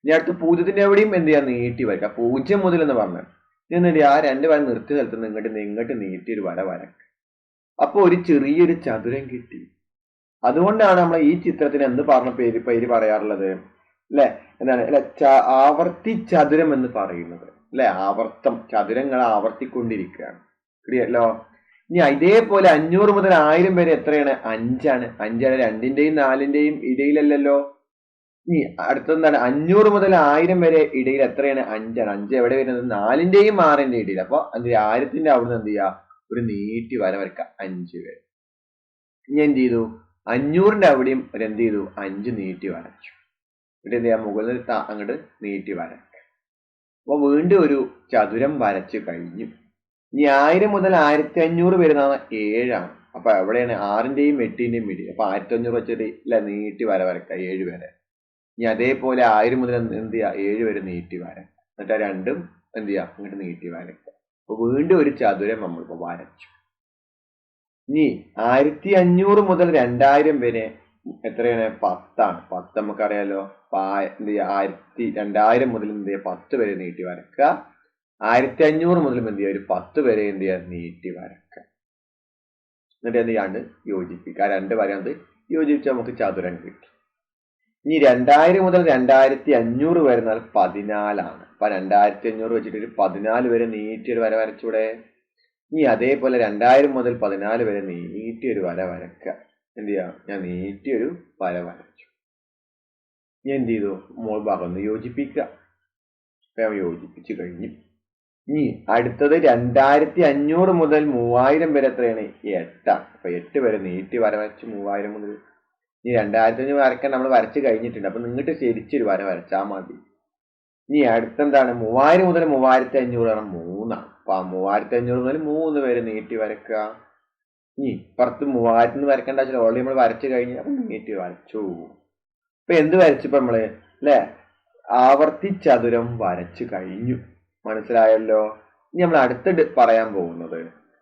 ഇനി അടുത്ത് 0ന്റെ എവിടെയും എന്ത് ചെയ്യാ, നീട്ടി വരക്കുക. 0 മുതൽ എന്ന് പറഞ്ഞാൽ എന്നിട്ട് ആ 2 വര നിർത്തിയ സ്ഥലത്ത് ഇങ്ങോട്ട് നീട്ടിയൊരു വര വരക്കുക. അപ്പൊ ഒരു ചെറിയൊരു ചതുരം കിട്ടി. അതുകൊണ്ടാണ് നമ്മൾ ഈ ചിത്രത്തിന് എന്ത് പറഞ്ഞ പേര് പറയാറുള്ളത് അല്ലെ, എന്താണ് അല്ലെ, ആവർത്തി ചതുരം എന്ന് പറയുന്നത് അല്ലെ. ആവർത്തം, ചതുരങ്ങൾ ആവർത്തിക്കൊണ്ടിരിക്കുകയാണ്. ക്ലിയറല്ലോ. ഇനി ഇതേപോലെ 500 മുതൽ 1000 വരെ എത്രയാണ്, 5 ആണ്. 5 2ന്റെയും 4ന്റെയും ഇടയിലല്ലല്ലോ. ഇനി അടുത്തെന്താണ്, 500 മുതൽ 1000 വരെ ഇടയിൽ എത്രയാണ്, 5 ആണ്. 5 എവിടെ വരുന്നത്, 4ന്റെയും 6ന്റെയും ഇടയിൽ. അപ്പൊ 1000ന്റെ അവിടുന്ന് എന്ത് ചെയ്യുക, ഒരു നീട്ടി വര വരക്കുക 5 വരെ. ഇനി എന്ത് ചെയ്തു, 500ന്റെ അവിടെയും ഒരു എന്ത് ചെയ്തു, 5 നീട്ടി വരച്ചു. എന്നിട്ട് എന്ത് ചെയ്യാം, മുകളിൽ അങ്ങോട്ട് നീട്ടി വരക്കുക. അപ്പൊ വീണ്ടും ഒരു ചതുരം വരച്ചു കഴിഞ്ഞു. ഇനി 1000 മുതൽ 1500 വരുന്നത് 7 ആണ്. അപ്പൊ എവിടെയാണ്, 6ന്റെയും 8ന്റെയും ഇടയിൽ. അപ്പൊ 1500 വെച്ചിട്ട് ഇല്ല നീട്ടി വര വരക്കുക 7 വരെ. ഇനി അതേപോലെ 1000 മുതൽ എന്ത് ചെയ്യുക, 7 വരെ നീട്ടി വരക്കുക. എന്നിട്ട് രണ്ടും എന്ത് ചെയ്യുക, അങ്ങോട്ട് നീട്ടി വരക്കുക. അപ്പൊ വീണ്ടും ഒരു ചതുരം നമ്മളിപ്പോ വരച്ചു. ഇനി 1500 മുതൽ 2000 വരെ എത്രയാണ്, 10 ആണ്. 10 നമുക്കറിയാലോ. എന്ത് ചെയ്യുക, 2000 മുതൽ എന്ത് ചെയ്യുക, 10 വരെ നീട്ടി വരക്കുക. 1500 മുതൽ എന്ത് ചെയ്യുക, ഒരു 10 വരെ എന്ത് ചെയ്യുക, നീട്ടി വരക്കുക. എന്നിട്ട് എന്ത് ചെയ്യാണ്ട് യോജിപ്പിക്കുക. 2 വരെ അത് യോജിപ്പിച്ച് നമുക്ക് ചതുരം കിട്ടും. ഇനി 2000 മുതൽ 2500 വരുന്നാൽ 14 ആണ്. അപ്പൊ 2500 വെച്ചിട്ട് ഒരു 14 വരെ നീട്ടിയൊരു വര വരച്ചൂടെ. ഇനി അതേപോലെ 2000 മുതൽ 14 വരെ നീട്ടിയൊരു വര വരക്കുക. എന്ത് ചെയ്യാം, ഞാൻ നീട്ടിയൊരു വര വരച്ചു. ഞാൻ എന്ത് ചെയ്തു, മോൾ ഭാഗം ഒന്ന് യോജിപ്പിക്കുക. അപ്പൊ യോജിപ്പിച്ചു കഴിഞ്ഞു. ഇനി അടുത്തത് 2500 മുതൽ 3000 വരെ എത്രയാണ്, 8 ആണ്. അപ്പൊ 8 വരെ നീട്ടി വര വരച്ച് 3000 മുതൽ. ഇനി 2500 വരയ്ക്കാൻ നമ്മൾ വരച്ച് കഴിഞ്ഞിട്ടുണ്ട്. അപ്പൊ നിങ്ങട്ട് ശരിച്ചൊരു വര വരച്ചാൽ മതി. ഇനി അടുത്തെന്താണ്, 3000 മുതൽ 3500 ആണ് 3 ആണ്. അപ്പൊ 3500 മുതൽ 3 വരെ നീട്ടി വരക്കുക. ഇനി പുറത്ത് 3000 വരക്കേണ്ട ആവശ്യം ഓൾറെഡി നമ്മൾ വരച്ചു കഴിഞ്ഞ് അപ്പൊ നീട്ടി വരച്ചു. ഇപ്പൊ എന്ത് വരച്ചു ഇപ്പൊ നമ്മള് അല്ലെ? ആവർത്തിച്ചതുരം വരച്ചു കഴിഞ്ഞു. മനസ്സിലായല്ലോ? ഇനി നമ്മൾ അടുത്ത് പറയാൻ പോകുന്നത്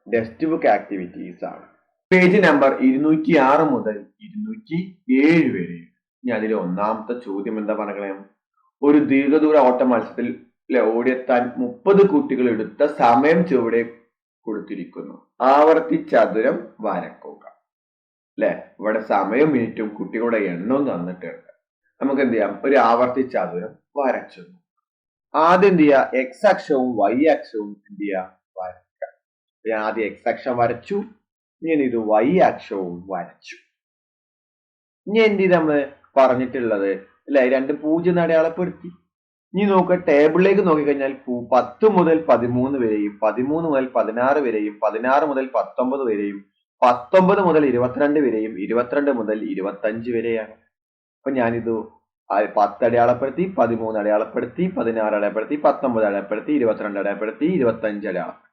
ടെക്സ്റ്റ് ബുക്ക് ആക്ടിവിറ്റീസ് ആണ്. പേജ് നമ്പർ 206 മുതൽ 207 വരെ. ഇനി അതിലെ ഒന്നാമത്തെ ചോദ്യം എന്താ പറയണേ? ഒരു ദീർഘദൂര ഓട്ട മത്സരത്തിൽ ഓടിയെത്താൻ 30 കുട്ടികൾ എടുത്ത സമയം ചുവടെ കൊടുത്തിരിക്കുന്നു. ആവർത്തിച്ചതുരം വരക്കുക. അല്ലെ? ഇവിടെ സമയവും മിനിറ്റും കുട്ടികളുടെ എണ്ണവും തന്നിട്ടുണ്ട്. നമുക്ക് എന്ത് ചെയ്യാം? ഒരു ആവർത്തിച്ചതുരം വരച്ചു. ആദ്യം എന്ത് ചെയ്യാ? എക്സ് അക്ഷവും വൈ അക്ഷവും എന്ത് ചെയ്യാ? വരക്കാം. ഞാൻ ആദ്യം എക്സ് അക്ഷം വരച്ചു, ഞാൻ ഇത് വൈ അക്ഷവും വരച്ചു. ഇനി എന്ത് ചെയ്ത് നമ്മള് പറഞ്ഞിട്ടുള്ളത് അല്ലെ? 2 0 അടയാളപ്പെടുത്തി. ഇനി നോക്കുക, ടേബിളിലേക്ക് നോക്കിക്കഴിഞ്ഞാൽ 10 മുതൽ 13 വരെയും 13 മുതൽ 16 വരെയും 16 മുതൽ 19 വരെയും 19 മുതൽ 22 വരെയും 22 മുതൽ 25 വരെയാണ്. അപ്പൊ ഞാനിത് 10 അടയാളപ്പെടുത്തി, 13 അടയാളപ്പെടുത്തി, 16 അടയാളപ്പെടുത്തി, 19 അടയാളപ്പെടുത്തി, 22 അടയാളപ്പെടുത്തി, 25 അടയാളപ്പെടുത്തി.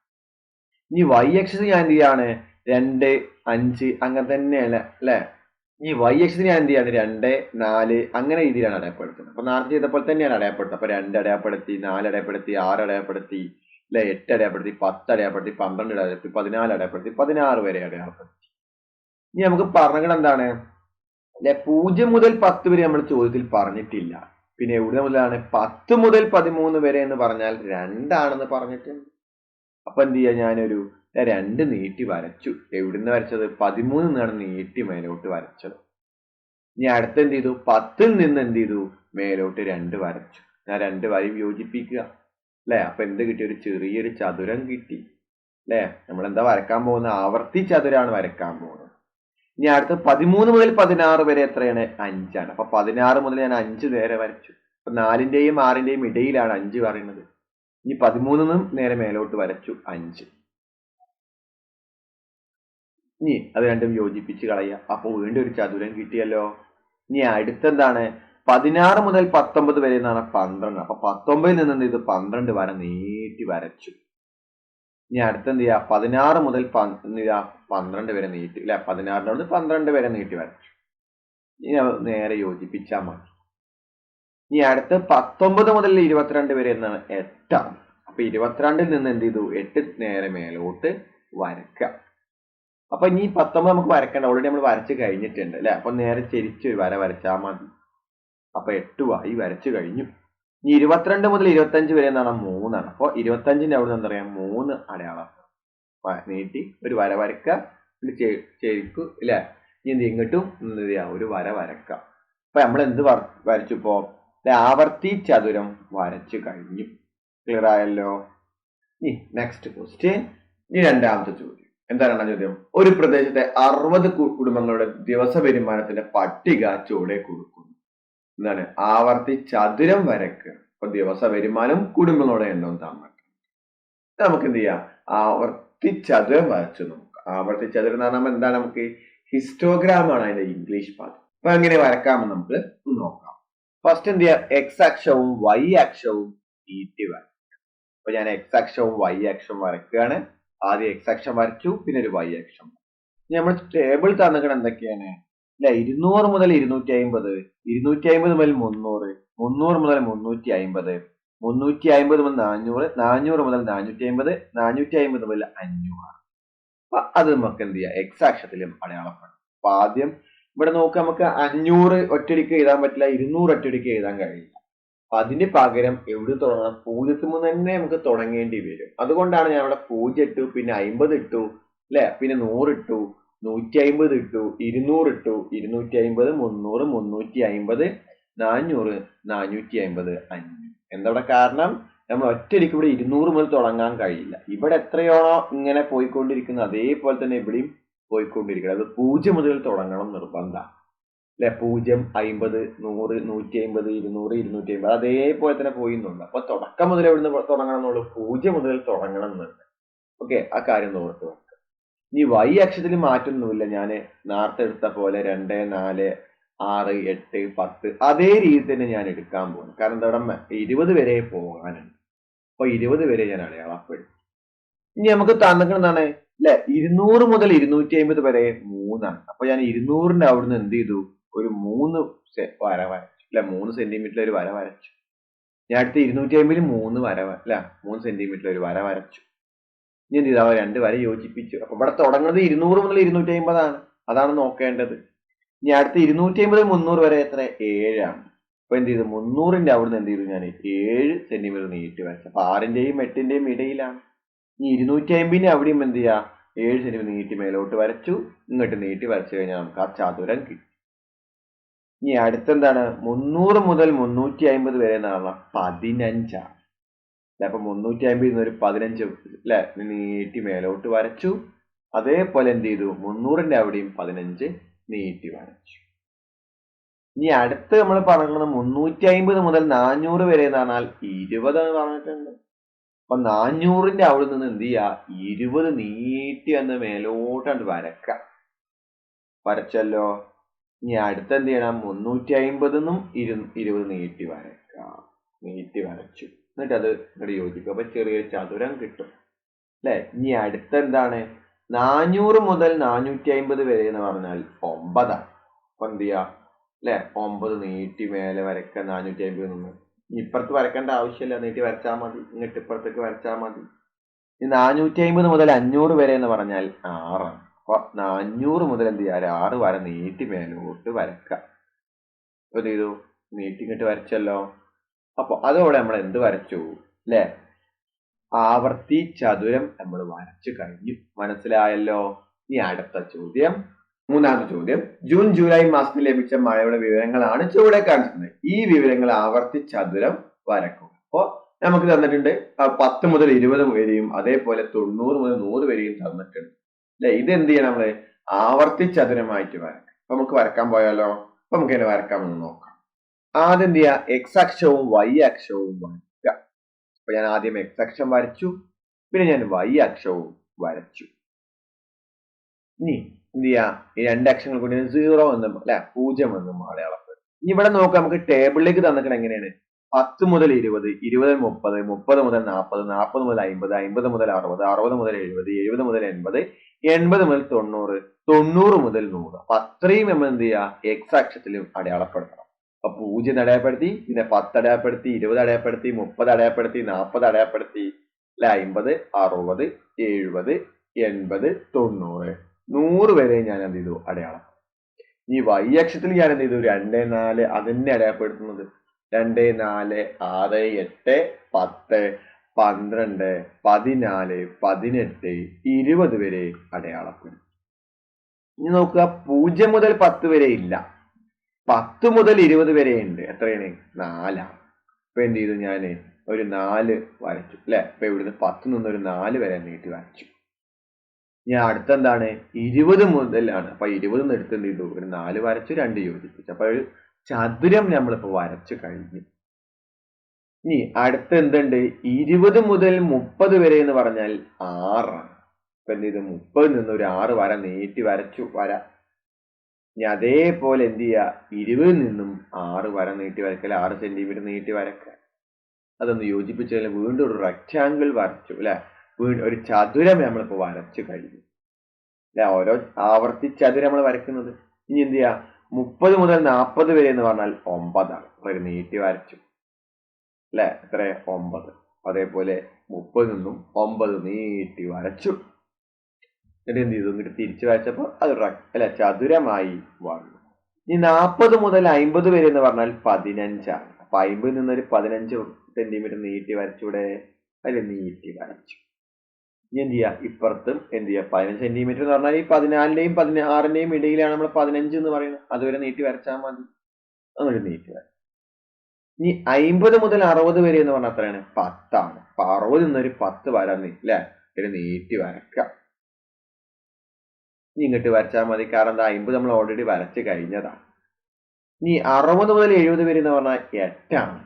ഇനി വൈ അക്ഷത്തിൽ ഞാൻ എന്ത് ചെയ്യാണ്? 2, 5 അങ്ങനെ തന്നെയാണ് അല്ലെ? ഈ വൈ അക്ഷത്തിന് ഞാൻ എന്ത് ചെയ്യാണ്? 2, 4 അങ്ങനെ രീതിയിലാണ് അടയാളപ്പെടുത്തുന്നത്. അപ്പൊ നേരത്തെ ചെയ്തപ്പോൾ തന്നെയാണ് അടയാളപ്പെടുത്തുന്നത്. അപ്പൊ 2 അടയാളപ്പെടുത്തി, 4 അടയാളപ്പെടുത്തി, 6 അടയാളപ്പെടുത്തി, അല്ലെ? 8 അടയാളപ്പെടുത്തി, 10 അടയാളപ്പെടുത്തി, 12 അടയാളപ്പെടുത്തി, 14 അടയാളപ്പെടുത്തി, 16 വരെ അടയാളപ്പെടുത്തി. ഇനി നമുക്ക് പറഞ്ഞത് എന്താണ്? അല്ലെ? 0 മുതൽ 10 വരെ നമ്മൾ ചോദ്യത്തിൽ പറഞ്ഞിട്ടില്ല. പിന്നെ എവിടെ മുതലാണ്? 10 മുതൽ 13 വരെ എന്ന് പറഞ്ഞാൽ 2 ആണെന്ന് പറഞ്ഞിട്ടുണ്ട്. അപ്പൊ എന്ത് ചെയ്യാ? ഞാനൊരു 2 നീട്ടി വരച്ചു. എവിടുന്ന് വരച്ചത്? 13 നിന്നാണ് നീട്ടി മേലോട്ട് വരച്ചത്. ഇനി അടുത്ത് എന്ത് ചെയ്തു? 10ൽ നിന്ന് എന്ത് ചെയ്തു? മേലോട്ട് 2 വരച്ചു. ഞാൻ 2 വരയും യോജിപ്പിക്കുക അല്ലെ? അപ്പൊ എന്ത് കിട്ടി? ഒരു ചെറിയൊരു ചതുരം കിട്ടി അല്ലെ? നമ്മൾ എന്താ വരക്കാൻ പോകുന്നത്? ആവർത്തി ചതുരാണ് വരക്കാൻ പോകുന്നത്. ഇനി അടുത്ത് 13 മുതൽ 16 വരെ എത്രയാണ്? 5 ആണ്. അപ്പൊ 16 മുതൽ ഞാൻ 5 നേരെ വരച്ചു. അപ്പൊ 4ന്റെയും 6ന്റെയും ഇടയിലാണ് 5 പറയുന്നത്. ഇനി 13 നേരെ മേലോട്ട് വരച്ചു 5. ഇനി അത് രണ്ടും യോജിപ്പിച്ച് കളയുക. അപ്പൊ വീണ്ടും ഒരു ചതുരം കിട്ടിയല്ലോ. ഇനി അടുത്തെന്താണ്? 16 മുതൽ 19 വരെ എന്നാണ് 12. അപ്പൊ 19ൽ നിന്ന് എന്ത് ചെയ്തു? 12 വര നീട്ടി വരച്ചു. ഇനി അടുത്തെന്ത് ചെയ്യാ? 16 മുതൽ 12 വരെ നീട്ടി അല്ലെ? 16 12 വരെ നീട്ടി വരച്ചു. ഇനി നേരെ യോജിപ്പിച്ചാൽ മതി. ഇനി അടുത്ത് 19 മുതൽ 22 വരെ എന്നാണ് 8 ആണ്. അപ്പൊ 22ൽ നിന്ന് എന്ത് ചെയ്തു? 8 നേരെ മേലോട്ട് വരക്കാം. അപ്പൊ ഇനി 19 നമുക്ക് വരക്കണ്ട, ഓൾറെഡി നമ്മൾ വരച്ച് കഴിഞ്ഞിട്ടുണ്ട് അല്ലെ? അപ്പൊ നേരെ ചെരിച്ച് ഒരു വര വരച്ചാൽ മതി. അപ്പൊ 8 ആയി വരച്ചു കഴിഞ്ഞു. ഇനി 22 മുതൽ 25 വരെ എന്നാണ് 3 ആണ്. അപ്പൊ 25ന്റെ അവിടെ നിന്ന് എന്താ പറയാ? 3 അടയാളം നീട്ടി ഒരു വര വരക്കുക, ചെരിക്കു അല്ലെ? ഇനി എന്ത് ഇങ്ങോട്ടും എന്ത് ചെയ്യാ? ഒരു വര വരക്കാം. അപ്പൊ നമ്മൾ എന്ത് വരച്ചു? ആവർത്തി ചതുരം വരച്ചു കഴിഞ്ഞു. ക്ലിയർ ആയല്ലോ? ഇനി നെക്സ്റ്റ് ക്വസ്റ്റ്യൻ. ഇനി രണ്ടാമത്തെ ചോദ്യം. എന്താ രണ്ടാം ചോദ്യം? ഒരു പ്രദേശത്തെ 60 കുടുംബങ്ങളുടെ ദിവസ വരുമാനത്തിന്റെ പട്ടിക ചുവടെ കൊടുക്കുന്നു. എന്താണ്? ആവർത്തി ചതുരം വരക്കുക. അപ്പൊ ദിവസ വരുമാനം കുടുംബങ്ങളുടെ എണ്ണവും തന്നിട്ടുണ്ട്. നമുക്ക് എന്ത് ചെയ്യാം? ആവർത്തി ചതുരം വരച്ചു നോക്കാം. ആവർത്തി ചതുരം എന്ന് പറഞ്ഞാൽ എന്താണ്? നമുക്ക് ഹിസ്റ്റോഗ്രാം ആണ് അതിന്റെ ഇംഗ്ലീഷ് പദം. അപ്പൊ എങ്ങനെ വരക്കാമെന്ന് നമുക്ക് നോക്കാം. ഫസ്റ്റ് എന്ത് ചെയ്യാം? എക്സ് അക്ഷവും വൈ അക്ഷവും നീട്ടി വരയ്ക്കുക. അപ്പൊ ഞാൻ എക്സ് അക്ഷവും വൈ അക്ഷവും വരയ്ക്കുകയാണ്. ആദ്യം എക്സ് അക്ഷം വരച്ചു, പിന്നെ ഒരു വൈ അക്ഷം. നമ്മൾ ടേബിൾ തന്നിട്ട് എന്തൊക്കെയാണ്? അല്ലെ? 200 മുതൽ 250, 250 മുതൽ 300, 300 മുതൽ 350, 350 മുതൽ 400, 400 മുതൽ 450, 450 മുതൽ 500. അപ്പൊ അത് നമുക്ക് എന്ത് ചെയ്യാം? എക്സ് അക്ഷത്തിലും അടയാളപ്പെടും. അപ്പൊ ആദ്യം ഇവിടെ നോക്കുക, നമുക്ക് 500 ഒറ്റയടിക്ക് എഴുതാൻ പറ്റില്ല, 200 ഒറ്റയടിക്ക് എഴുതാൻ കഴിയില്ല. അപ്പൊ അതിന് പകരം എവിടെ തുടങ്ങണം? 0 മുതൽ തന്നെ നമുക്ക് തുടങ്ങേണ്ടി വരും. അതുകൊണ്ടാണ് ഞാൻ ഇവിടെ 0 ഇട്ടു, പിന്നെ 50 ഇട്ടു അല്ലെ? പിന്നെ 100 ഇട്ടു, 150 ഇട്ടു, 200 ഇട്ടു, 250, 300, 350, 400, 450, 500. എന്താ ഇവിടെ കാരണം? നമ്മൾ ഒറ്റയടിക്ക് ഇവിടെ 200 മുതൽ തുടങ്ങാൻ കഴിയില്ല. ഇവിടെ എത്രയാണോ ഇങ്ങനെ പോയിക്കൊണ്ടിരിക്കുന്നത് അതേപോലെ തന്നെ ഇവിടെയും പോയിക്കൊണ്ടിരിക്കുന്നത്. അത് 0 മുതൽ തുടങ്ങണം നിർബന്ധമാണ് അല്ലെ? 0, 50, 100, 150, 200, 250 അതേപോലെ തന്നെ പോയിന്നുണ്ട്. അപ്പൊ തുടക്കം മുതൽ എവിടുന്ന് തുടങ്ങണം എന്നുള്ളൂ? 0 മുതൽ തുടങ്ങണം എന്നുണ്ട്. ഓക്കെ, ആ കാര്യം ഓർത്ത് വെക്കുക. ഇനി വൈ അക്ഷത്തിൽ മാറ്റൊന്നുമില്ല. ഞാൻ നേരത്തെ എടുത്ത പോലെ 2, 4, 6, 8, 10 അതേ രീതി തന്നെ ഞാൻ എടുക്കാൻ പോകുന്നു. കാരണം എന്താ? 20 വരെ പോകാനുണ്ട്. അപ്പൊ 20 വരെ ഞാൻ അടയാളപ്പെടും. ഇനി നമുക്ക് തന്നിട്ട് എന്താണ്? അല്ലെ 200 മുതൽ 250 വരെ 3ആണ്. അപ്പൊ ഞാൻ 200ന്റെ അവിടുന്ന് എന്ത് ചെയ്തു, ഒരു 3 വര വരച്ചു അല്ലെ, 3 സെന്റിമീറ്റർ ഒരു വര വരച്ചു. ഞാൻ അടുത്ത 250 3 വര അല്ല 3 സെന്റിമീറ്റർ ഒരു വര വരച്ചു. ഇനി എന്ത് ചെയ്താ രണ്ട് വര യോജിപ്പിച്ചു. അപ്പൊ ഇവിടെ തുടങ്ങുന്നത് 200 മുതൽ 250 ആണ്, അതാണ് നോക്കേണ്ടത്. ഇനി അടുത്ത 250 300 വരെ എത്ര 7ആണ്. അപ്പൊ എന്ത് ചെയ്തു 300ന്റെ അവിടുന്ന് എന്ത് ചെയ്തു ഞാൻ 7 സെന്റിമീറ്റർ നീട്ടി വരച്ചു. അപ്പൊ 6ന്റെയും 8ന്റെയും ഇടയിലാണ്. ഇനി 250ന്റെ അവിടെയും എന്ത് ചെയ്യാ 7 സെന്റിമീറ്റർ നീട്ടി മേലോട്ട് വരച്ചു. ഇങ്ങോട്ട് നീട്ടി വരച്ചു കഴിഞ്ഞാൽ നമുക്ക് ആ ചതുരം കിട്ടും. ഇനി അടുത്തെന്താണ് 300 മുതൽ 350 വരെ എന്ന് പറഞ്ഞാൽ 15ആണ്. അപ്പൊ 350 ഒരു 15 അല്ലെ നീട്ടി മേലോട്ട് വരച്ചു. അതേപോലെ എന്ത് ചെയ്തു 300ന്റെ അവിടെയും 15 നീട്ടി വരച്ചു. ഇനി അടുത്ത് നമ്മൾ പറഞ്ഞത് 350 മുതൽ 400 വരെ എന്ന് പറഞ്ഞാൽ 20 എന്ന് പറഞ്ഞിട്ടുണ്ട്. അപ്പൊ 400ന്റെ അവിടെ നിന്ന് എന്ത് ചെയ്യാ 20 നീട്ടി വന്ന് മേലോട്ടാണ്ട് വരക്കാം. വരച്ചല്ലോ. ഇനി അടുത്ത് എന്ത് ചെയ്യണം 350ന്നും 20 നീട്ടി വരക്കാം. നീട്ടി വരച്ചു. എന്നിട്ട് അത് ഇങ്ങോട്ട് യോജിക്കും. അപ്പൊ ചെറിയൊരു ചതുരം കിട്ടും അല്ലെ. ഇനി അടുത്ത എന്താണ് 400 മുതൽ 450 വരെ എന്ന് പറഞ്ഞാൽ 9ആണ്. അപ്പൊ എന്ത് ചെയ്യാ അല്ലെ 9 നീട്ടി മേലെ വരക്കുക 450 നിന്ന്. ഇപ്പുറത്ത് വരക്കേണ്ട ആവശ്യമില്ല, നീട്ടി വരച്ചാൽ മതി. ഇങ്ങോട്ട് ഇപ്പുറത്തേക്ക് വരച്ചാൽ മതി. ഈ 450 മുതൽ 500 വരെ എന്ന് പറഞ്ഞാൽ 6ആണ്. അപ്പൊ 400 മുതൽ എന്ത് ചെയ്യാ 6 വര നീട്ടി മേലോട്ട് വരക്കാം. അപ്പൊ എന്ത് ചെയ്തു നീട്ടി ഇങ്ങോട്ട് വരച്ചല്ലോ. അപ്പൊ അതോടെ നമ്മൾ എന്ത് വരച്ചു അല്ലെ, ആവർത്തി ചതുരം നമ്മൾ വരച്ചു കഴിഞ്ഞു. മനസ്സിലായല്ലോ. ഇനി അടുത്ത ചോദ്യം, മൂന്നാമത്തെ ചോദ്യം. ജൂൺ ജൂലൈ മാസത്തിൽ ലഭിച്ച മഴയുടെ വിവരങ്ങളാണ് ചുവടെ കാണിക്കുന്നത്. ഈ വിവരങ്ങൾ ആവർത്തി ചതുരം വരക്കുക. അപ്പൊ നമുക്ക് തന്നിട്ടുണ്ട് 10 മുതൽ 20 വരെയും അതേപോലെ 90 മുതൽ 100 വരെയും തന്നിട്ടുണ്ട് അല്ലെ. ഇത് എന്ത് ചെയ്യണം നമ്മള് ആവർത്തി ചതുരമായിട്ട് വരക്കാം. അപ്പൊ നമുക്ക് വരക്കാൻ പോയാലോ. അപ്പൊ നമുക്ക് എങ്ങനെ വരക്കാമെന്ന് നോക്കാം. ആദ്യം എന്ത് ചെയ്യാ എക്സ് അക്ഷവും വൈ അക്ഷവും വരയ്ക്കുക. അപ്പൊ ഞാൻ ആദ്യം എക്സ് അക്ഷം വരച്ചു, പിന്നെ ഞാൻ വൈ അക്ഷവും വരച്ചു. ഇനി എന്ത് ചെയ്യാ ഈ രണ്ട് അക്ഷരങ്ങൾ കൂടി 0 എന്നും അല്ലെ 0 എന്നും അടയാളപ്പെടും. ഇനി ഇവിടെ നോക്കാം, നമുക്ക് ടേബിളിലേക്ക് തന്നിട്ട് എങ്ങനെയാണ് 10 മുതൽ 20, 20 മുതൽ 30, 30 മുതൽ 40, 40 മുതൽ 50, 50 മുതൽ 60, 60 മുതൽ 70, 70 മുതൽ 80, 80 മുതൽ 90, 90 മുതൽ 100. അപ്പൊ അത്രയും നമ്മൾ എന്ത് ചെയ്യാ എക്സ് അക്ഷത്തിലും അടയാളപ്പെടുത്തണം. അപ്പൊ 0 അടയാളപ്പെടുത്തി, പിന്നെ 10 അടയാളപ്പെടുത്തി, 20 അടയാളപ്പെടുത്തി, 30 അടയാളപ്പെടുത്തി, 40 അടയാളപ്പെടുത്തി, 50, 60, 70, 80, 90, 100 വരെ ഞാൻ എന്ത് ചെയ്തു അടയാളം. ഈ വൈ അക്ഷത്തിൽ ഞാൻ എന്ത് ചെയ്തു 2, 4 അതിനെ അടയാളപ്പെടുത്തുന്നത് 2, 4, 6, 8, 10, 12, 14, 18, 20 വരെ അടയാളപ്പെടും. ഇനി നോക്കുക 0 മുതൽ 10 വരെ ഇല്ല, 10 മുതൽ 20 വരെ ഉണ്ട്. എത്രയാണ് 4ആണ്. ഇപ്പൊ എന്ത് ചെയ്തു ഞാന് ഒരു 4 വരച്ചു അല്ലെ. ഇപ്പൊ ഇവിടുന്ന് 10 നിന്ന് ഒരു 4 വരെ നീട്ടി വരച്ചു. ഞാൻ അടുത്തെന്താണ് 20 മുതലാണ്. അപ്പൊ 20 നിന്ന് എടുത്ത് എന്ത് ചെയ്തു ഒരു 4 വരച്ചു, 2 യോജിപ്പിച്ചു. അപ്പൊ ഒരു ചതുരം നമ്മളിപ്പോ വരച്ചു കഴിഞ്ഞു. ഇനി അടുത്ത എന്തുണ്ട് 20 മുതൽ 30 വരെ എന്ന് പറഞ്ഞാൽ 6ആണ്. അപ്പൊ എന്ത് ചെയ്തു 30 നിന്ന് ഒരു 6 വര നീട്ടി വരച്ചു വര. ഇനി അതേപോലെ എന്ത് ചെയ്യുക 20 നിന്നും 6 വര നീട്ടി വരക്കൽ, 6 സെന്റിമീറ്റർ നീട്ടി വരക്കുക. അതൊന്ന് യോജിപ്പിച്ചു കഴിഞ്ഞാൽ വീണ്ടും ഒരു റെക്ടാങ്കിൾ വരച്ചു അല്ലെ. വീണ്ടും ഒരു ചതുരം നമ്മളിപ്പോ വരച്ചു കഴിഞ്ഞു അല്ലെ. ഓരോ ആവർത്തി ചതുരം നമ്മൾ വരയ്ക്കുന്നത്. ഇനി എന്ത് ചെയ്യാ 30 മുതൽ 40 വരെ എന്ന് പറഞ്ഞാൽ 9ആണ്. ഒരു നീട്ടി വരച്ചു അല്ലെ. എത്ര 9. അതേപോലെ 30 നിന്നും 9 നീട്ടി വരച്ചു. എന്നിട്ട് എന്ത് ചെയ്തു ഇങ്ങോട്ട് തിരിച്ചു വരച്ചപ്പോ അത് അല്ലെ ചതുരമായി വന്നു. ഇനി 40 മുതൽ 50 വരെ എന്ന് പറഞ്ഞാൽ 15ആണ്. അപ്പൊ 50 നിന്നൊരു 15 സെന്റിമീറ്റർ നീട്ടി വരച്ചൂടെ. അതിൽ നീട്ടി വരച്ചു. ഇനി എന്ത് ചെയ്യാ ഇപ്പുറത്തും എന്ത് ചെയ്യാ 15 സെന്റിമീറ്റർ എന്ന് പറഞ്ഞാൽ ഈ 14ന്റെയും 16ന്റെയും ഇടയിലാണ് നമ്മൾ 15 എന്ന് പറയുന്നത്. അതുവരെ നീട്ടി വരച്ചാൽ മതി. അങ്ങോട്ട് നീട്ടി വരച്ചു. ഇനി 50 മുതൽ 60 വരെ എന്ന് പറഞ്ഞാൽ എത്രയാണ് 10ആണ്. അപ്പൊ 60 നിന്നൊരു 10 വര അല്ലെ ഒരു നീട്ടി വരക്കാം. ഇനി ഇങ്ങോട്ട് വരച്ചാൽ മതി. കാരണം എന്താ 50 നമ്മൾ ഓൾറെഡി വരച്ച് കഴിഞ്ഞതാണ്. ഇനി 60 മുതൽ 70 വരെ എന്ന് പറഞ്ഞാൽ 8ആണ്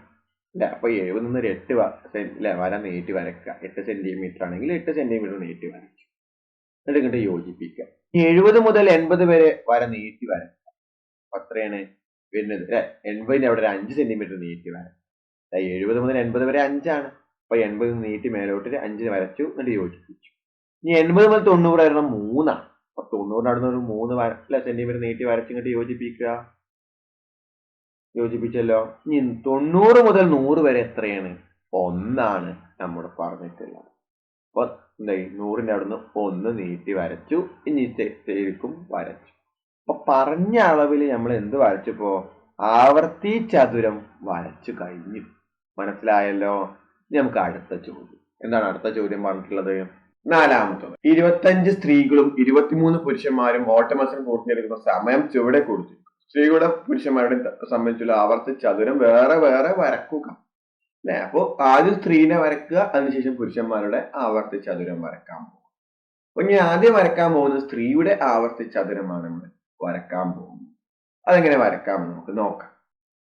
അല്ലെ. അപ്പൊ 70 നിന്ന് ഒരു 8 അല്ലെ വര നീട്ടി വരക്കുക. 8 സെന്റിമീറ്റർ ആണെങ്കിൽ 8 സെന്റിമീറ്റർ നീട്ടി വരച്ചു. എന്നിട്ട് ഇങ്ങോട്ട് യോജിപ്പിക്കുക. 70 മുതൽ 80 വരെ വര നീട്ടി വരക്കുക. അത്രയാണ് വരുന്നത് അല്ലെ. 80ന് അവിടെ ഒരു 5 സെന്റിമീറ്റർ നീട്ടി വരക്കുക. 70 മുതൽ 80 വരെ 5ആണ്. അപ്പൊ 80 നീട്ടി മേലോട്ട് 5 വരച്ചു, എന്നിട്ട് യോജിപ്പിച്ചു. ഇനി 80 മുതൽ 90 വരണം 3ആണ്. അപ്പൊ 90 അവിടെ നിന്ന് ഒരു 3 സെന്റിമീറ്റർ നീട്ടി വരച്ചിങ്ങോട്ട് യോജിപ്പിച്ചല്ലോ. ഇനി 90 മുതൽ 100 വരെ എത്രയാണ്? 1 നമ്മൾ പറഞ്ഞിട്ടുള്ളത്. അപ്പൊ എന്തായി? 100ന്റെ അവിടുന്ന് 1 നീട്ടി വരച്ചു. ഇനി ശരിക്കും വരച്ചു. അപ്പൊ പറഞ്ഞ അളവിൽ നമ്മൾ എന്ത് വരച്ചപ്പോ? ആവർത്തി ചതുരം വരച്ചു കഴിഞ്ഞു. മനസ്സിലായല്ലോ? ഇനി നമുക്ക് അടുത്ത ചോദ്യം. എന്താണ് അടുത്ത ചോദ്യം പറഞ്ഞിട്ടുള്ളത്? 4-മത്തത്. 25 സ്ത്രീകളും 23 പുരുഷന്മാരും ഓട്ടമത്സരം പൂർത്തിയാക്കുന്ന സമയം ചുവടെ കൊടുത്തു. സ്ത്രീകളുടെ പുരുഷന്മാരുടെ സംബന്ധിച്ചുള്ള ആവർത്തി ചതുരം വേറെ വേറെ വരക്കുക. അല്ലെ? അപ്പൊ ആദ്യം സ്ത്രീനെ വരക്കുക, അതിനുശേഷം പുരുഷന്മാരുടെ ആവർത്തി ചതുരം വരക്കാൻ പോകും. അപ്പൊ ഇനി ആദ്യം വരക്കാൻ പോകുന്നത് സ്ത്രീയുടെ ആവർത്തി ചതുരമാണ് നമ്മൾ വരക്കാൻ പോകുന്നത്. അതെങ്ങനെ വരക്കാമെന്ന് നമുക്ക് നോക്കാം.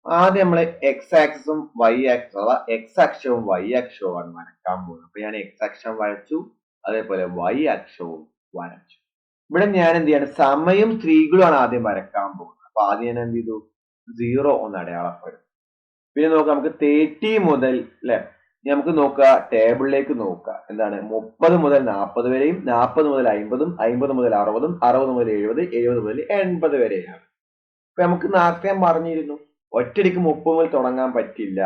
ആദ്യം നമ്മൾ എക്സ് ആക്സിസും വൈ ആക്സിസും അഥവാ എക്സ് അക്ഷവും വൈ അക്ഷവുമാണ് വരക്കാൻ പോകുന്നത്. അപ്പൊ ഞാൻ എക്സ് അക്ഷം വരച്ചു, അതേപോലെ വൈ അക്ഷവും വരച്ചു. ഇവിടെ ഞാൻ എന്ത് ചെയ്യാണ്? സമയം സ്ത്രീകളുമാണ് ആദ്യം വരക്കാൻ പോകുന്നത്. അപ്പൊ ആദ്യം ഞാൻ എന്ത് ചെയ്തു? 0 ഒന്ന് അടയാളപ്പെടും. പിന്നെ നോക്കാം, നമുക്ക് 30 മുതൽ അല്ലെ, നമുക്ക് നോക്കുക ടേബിളിലേക്ക് നോക്കുക. എന്താണ്? 30 മുതൽ 40 വരെയും 40 മുതൽ 50ഉം 50 മുതൽ 60ഉം 60 മുതൽ 70 70 മുതൽ 80 വരെയാണ്. അപ്പൊ നമുക്ക് നേരത്തെ ഞാൻ പറഞ്ഞിരുന്നു ഒറ്റയടിക്ക് 30 മുതൽ തുടങ്ങാൻ പറ്റില്ല.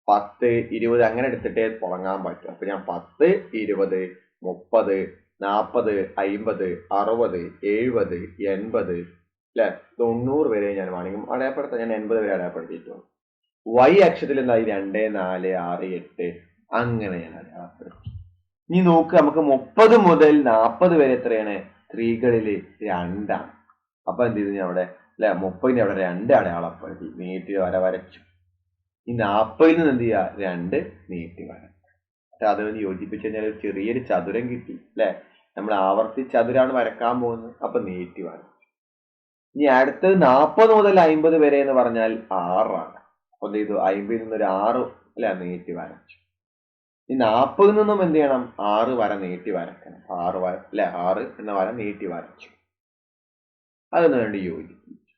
10 20 അങ്ങനെ എടുത്തിട്ടേ തുടങ്ങാൻ പറ്റും. അപ്പൊ ഞാൻ 10 20 30 40 50 60 70 80 അല്ലെ 90 വരെ ഞാൻ വേണമെങ്കിൽ അടയാളപ്പെടുത്താം. ഞാൻ 80 വരെ അടയാളപ്പെടുത്തിയിട്ടുണ്ട്. വൈ അക്ഷത്തിൽ എന്തായി? 2 4 6 8 അങ്ങനെ ഞാൻ അടയാളപ്പെടുത്തി. ഇനി നോക്കുക, നമുക്ക് 30 മുതൽ 40 വരെ എത്രയാണ്? സ്ത്രീകളില് 2ആണ്. അപ്പൊ എന്ത് ചെയ്തു? ഞാൻ അവിടെ അല്ലെ 30ന്റെ അവിടെ 2 അടയാളപ്പെടുത്തി, നീട്ടി വരച്ചു. ഈ 40ൽ നിന്ന് എന്ത് ചെയ്യുക? 2 നീട്ടി വരച്ചു. പക്ഷെ അതൊന്ന് യോജിപ്പിച്ച് കഴിഞ്ഞാൽ ഒരു ചെറിയൊരു ചതുരം കിട്ടി അല്ലെ. നമ്മൾ ആവർത്തി ചതുരാണ് വരക്കാൻ പോകുന്നത്. അപ്പൊ നീട്ടി വരച്ചു. ഇനി അടുത്തത് 40 മുതൽ 50 വരെ എന്ന് പറഞ്ഞാൽ 6ആണ്. അപ്പൊ എന്ത് ചെയ്തു? 50ൽ നിന്നൊരു 6 അല്ലെ നീട്ടി വരച്ചു. ഈ 40ൽ നിന്നും എന്ത് ചെയ്യണം? 6 വര നീട്ടി വരക്കണം. 6 വര അല്ലെ 6 എന്ന വര നീട്ടി വരച്ചു. അതൊന്ന് വേണ്ടി യോജിപ്പിച്ചു.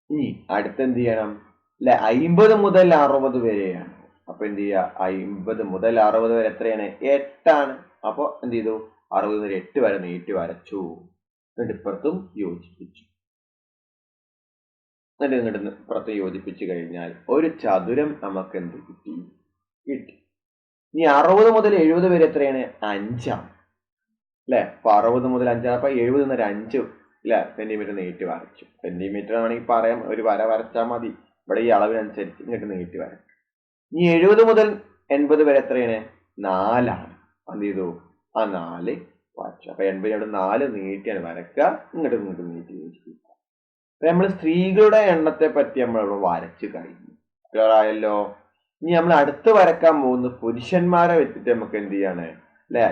ഇനി അടുത്ത് എന്ത് ചെയ്യണം? അല്ലെ 50 മുതൽ 60 വരെയാണ്. അപ്പൊ എന്ത് ചെയ്യുക? 50 മുതൽ 60 വരെ എത്രയാണ്? 8ആണ്. അപ്പൊ എന്ത് ചെയ്തു? 60 മുതൽ 8 വരെ നീട്ടി വരച്ചു. എന്നിട്ട് ഇപ്പുറത്തും യോജിപ്പിച്ചു. എന്നിട്ട് ഇങ്ങോട്ട് ഇപ്പുറത്ത് യോജിപ്പിച്ചു കഴിഞ്ഞാൽ ഒരു ചതുരം നമുക്ക് എന്ത് കിട്ടി? ഇനി 60 മുതൽ 70 വരെ എത്രയാണ്? 5ആണ് അല്ലെ. അപ്പൊ 60 മുതൽ 5ആണ്. അപ്പൊ 70 എന്നൊരു 5 അല്ലെ സെന്റിമീറ്റർ നീട്ടി വരച്ചു. സെന്റിമീറ്റർ ആണെങ്കിൽ പറയാം, ഒരു വര വരച്ചാൽ മതി. ഇവിടെ ഈ അളവിനനുസരിച്ച് ഇങ്ങോട്ട് നീട്ടി വരച്ചു. ഇനി 70 മുതൽ 80 വരെ എത്രയാണ്? 4ആണ്. എന്ത് ചെയ്തു? ആ 4 വരച്ചു. അപ്പൊ 80 അവിടെ 4 നീട്ടിയാണ് വരക്കുക. ഇങ്ങോട്ട് നീട്ടി യോജിപ്പിക്കുക. അപ്പൊ നമ്മൾ സ്ത്രീകളുടെ എണ്ണത്തെ പറ്റി നമ്മൾ ഇവിടെ വരച്ചു കഴിഞ്ഞു. ക്ലിയറായല്ലോ? ഇനി നമ്മൾ അടുത്ത് വരക്കാൻ പോകുന്നത് പുരുഷന്മാരെ വെച്ചിട്ട് നമുക്ക് എന്ത് ചെയ്യാണ്? അല്ലെ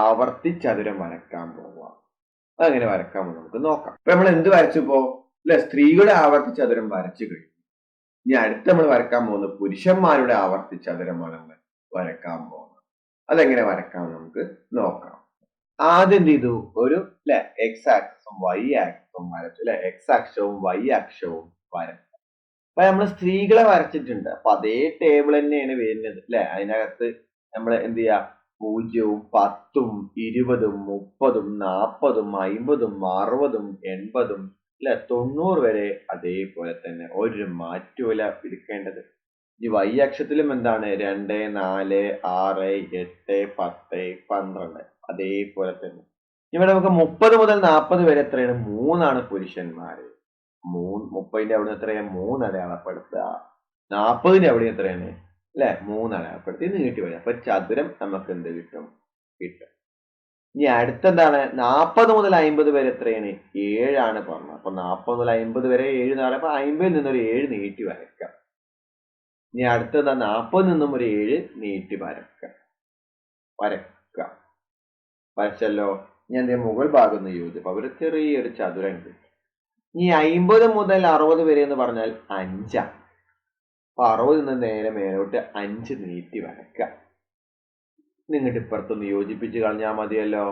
ആവർത്തി ചതുരം വരക്കാൻ പോവാം. അതെങ്ങനെ വരക്കാമോ നമുക്ക് നോക്കാം. അപ്പൊ നമ്മൾ എന്ത് വരച്ചപ്പോ? അല്ലെ സ്ത്രീകളുടെ ആവർത്തി ചതുരം വരച്ചു കഴിഞ്ഞു. ഇനി അടുത്ത് നമ്മൾ വരക്കാൻ പോകുന്നത് പുരുഷന്മാരുടെ ആവർത്തി ചതുരമാണ് നമ്മൾ വരക്കാൻ പോകുന്നത്. അതെങ്ങനെ വരക്കാം നമുക്ക് നോക്കാം. ആദ്യം എന്ത് ചെയ്തു? ഒരു അല്ലെ എക്സ് ആക്സിസും വൈ ആക്സിസും വരച്ചു അല്ലെ. എക്സ് അക്ഷവും വൈ അക്ഷവും വരച്ചു. അപ്പൊ നമ്മൾ സ്ത്രീകളെ വരച്ചിട്ടുണ്ട്. അപ്പൊ അതേ ടേബിൾ തന്നെയാണ് വരുന്നത് അല്ലെ. അതിനകത്ത് നമ്മൾ എന്ത് ചെയ്യാ? 0ഉം 10ഉം 20ഉം 30ഉം 40ഉം 50ഉം 60ഉം 80ഉം അല്ലെ 90 വരെ അതേപോലെ തന്നെ ഒരു മാറ്റമില്ല എടുക്കേണ്ടത്. ഈ വൈ അക്ഷത്തിലും എന്താണ്? 2 4 6 8 10 12 അതേപോലെ തന്നെ. ഇവിടെ നമുക്ക് 30 മുതൽ 40 വരെ എത്രയാണ്? 3ആണ് പുരുഷന്മാര്. 30ന്റെ അവിടെ എത്രയാണ്? 3 അടയാളപ്പെടുത്തുക. 40ന്റെ അവിടെ എത്രയാണ്? അല്ലെ 3 അടയാളപ്പെടുത്തി നീട്ടി വരിക. അപ്പൊ ചതുരം നമുക്ക് എന്ത് കിട്ടും? ഇനി അടുത്തെന്താണ്? 40 മുതൽ 50 വരെ എത്രയാണ്? 7ആണ് പറഞ്ഞത്. അപ്പൊ 40 മുതൽ 50 വരെ 7 എന്ന് പറയുമ്പോ 50ൽ നിന്നൊരു 7 നീട്ടി വരയ്ക്കാം. ഇനി അടുത്തെന്താ? 40ൽ നിന്നും ഒരു 7 നീട്ടി വരയ്ക്കാം. വരച്ചല്ലോ. ഇനി എന്റെ മുകൾ ഭാഗം ഒന്ന് യോജിപ്പ്. ഒരു ചെറിയൊരു ചതുരം കിട്ടും. ഇനി 50 മുതൽ 60 വരെ എന്ന് പറഞ്ഞാൽ 5ആണ്. അപ്പൊ 60 നിന്ന് നേരെ മേലോട്ട് 5 നീട്ടി വരയ്ക്കാം. ഇങ്ങോട്ട് ഇപ്പുറത്തൊന്ന് യോജിപ്പിച്ച് കളഞ്ഞാൽ മതിയല്ലോ.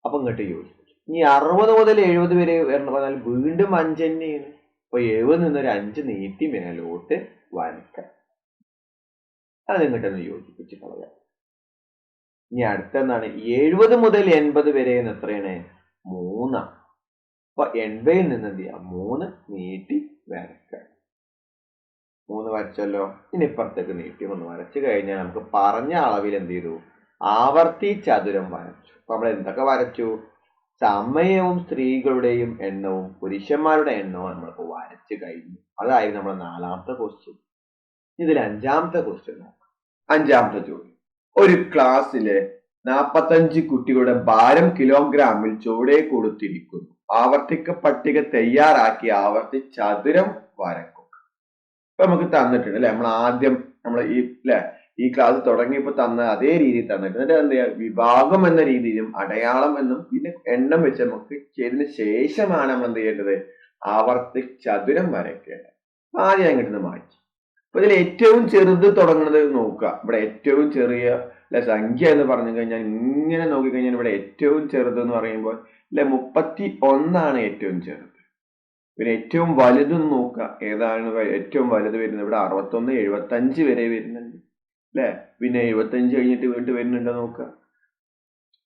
അപ്പൊ ഇങ്ങോട്ട് യോജിപ്പിച്ചു. ഇനി 60 മുതൽ 70 വരെ എന്ന് പറഞ്ഞാൽ വീണ്ടും 5 തന്നെയാണ്. അപ്പൊ 70 നിന്നൊരു 5 നീട്ടി മേലോട്ട് വരയ്ക്കാം. അത് ഇങ്ങോട്ടൊന്ന് യോജിപ്പിച്ച് കളയാം. ഇനി അടുത്ത എന്താണ് 70 മുതൽ 80 വരെ എത്രയാണ് 3. അപ്പൊ 80 നിന്ന് എന്ത് ചെയ്യാം 3 നീട്ടി വരയ്ക്കാം. 3 വരച്ചല്ലോ. ഇനി ഇപ്പുറത്തേക്ക് നീട്ടി 1 വരച്ചു കഴിഞ്ഞാൽ നമുക്ക് പറഞ്ഞ അളവിൽ എന്ത് ചെയ്തു ആവർത്തി ചതുരം വരച്ചു. അപ്പൊ നമ്മൾ എന്തൊക്കെ വരച്ചു? സമയവും സ്ത്രീകളുടെയും എണ്ണവും പുരുഷന്മാരുടെ എണ്ണവും നമ്മളിപ്പോ വരച്ചു കഴിഞ്ഞു. അതായിരുന്നു നമ്മുടെ 4ാമത്തെ ക്വസ്റ്റ്യൻ. ഇതിൽ 5ാമത്തെ ക്വസ്റ്റ്യൻ നോക്കാം. 5ാമത്തെ ചോദ്യം. ഒരു ക്ലാസ്സിലെ 45 കുട്ടികളുടെ ഭാരം കിലോഗ്രാമിൽ ചുവടെ കൊടുത്തിരിക്കുന്നു. ആവർത്തിക്ക പട്ടിക തയ്യാറാക്കി ആവർത്തി ചതുരം വരക്കുക. ഇപ്പൊ നമുക്ക് തന്നിട്ടുണ്ട് അല്ലെ, നമ്മൾ ആദ്യം ഈ ക്ലാസ് തുടങ്ങിയപ്പോ തന്ന അതേ രീതിയിൽ തന്നിട്ടുണ്ട്. എന്നിട്ട് എന്ത് ചെയ്യാം, വിഭാഗം എന്ന രീതിയിലും അടയാളം എന്നും പിന്നെ എണ്ണം വെച്ച് നമുക്ക് ചെയ്തതിന് ശേഷമാണ് നമ്മൾ എന്ത് ചെയ്യേണ്ടത് ആവർത്തി ചതുരം വരയ്ക്കേണ്ടത്. ആദ്യം അങ്ങോട്ട് മാറ്റി. അപ്പൊ ഇതിൽ ഏറ്റവും ചെറുത് തുടങ്ങുന്നത് നോക്കുക. ഇവിടെ ഏറ്റവും ചെറിയ സംഖ്യ എന്ന് പറഞ്ഞു കഴിഞ്ഞാൽ ഇങ്ങനെ നോക്കിക്കഴിഞ്ഞാൽ ഇവിടെ ഏറ്റവും ചെറുത് എന്ന് പറയുമ്പോൾ 31 ഏറ്റവും ചെറുത്. പിന്നെ ഏറ്റവും വലുതും നോക്കുക, ഏതാണ് ഏറ്റവും വലുത് വരുന്നത്? ഇവിടെ 61, 75 വരെ വരുന്നുണ്ട് അല്ലെ. പിന്നെ 75 കഴിഞ്ഞിട്ട് വീണ്ടും വരുന്നുണ്ടോ നോക്കുക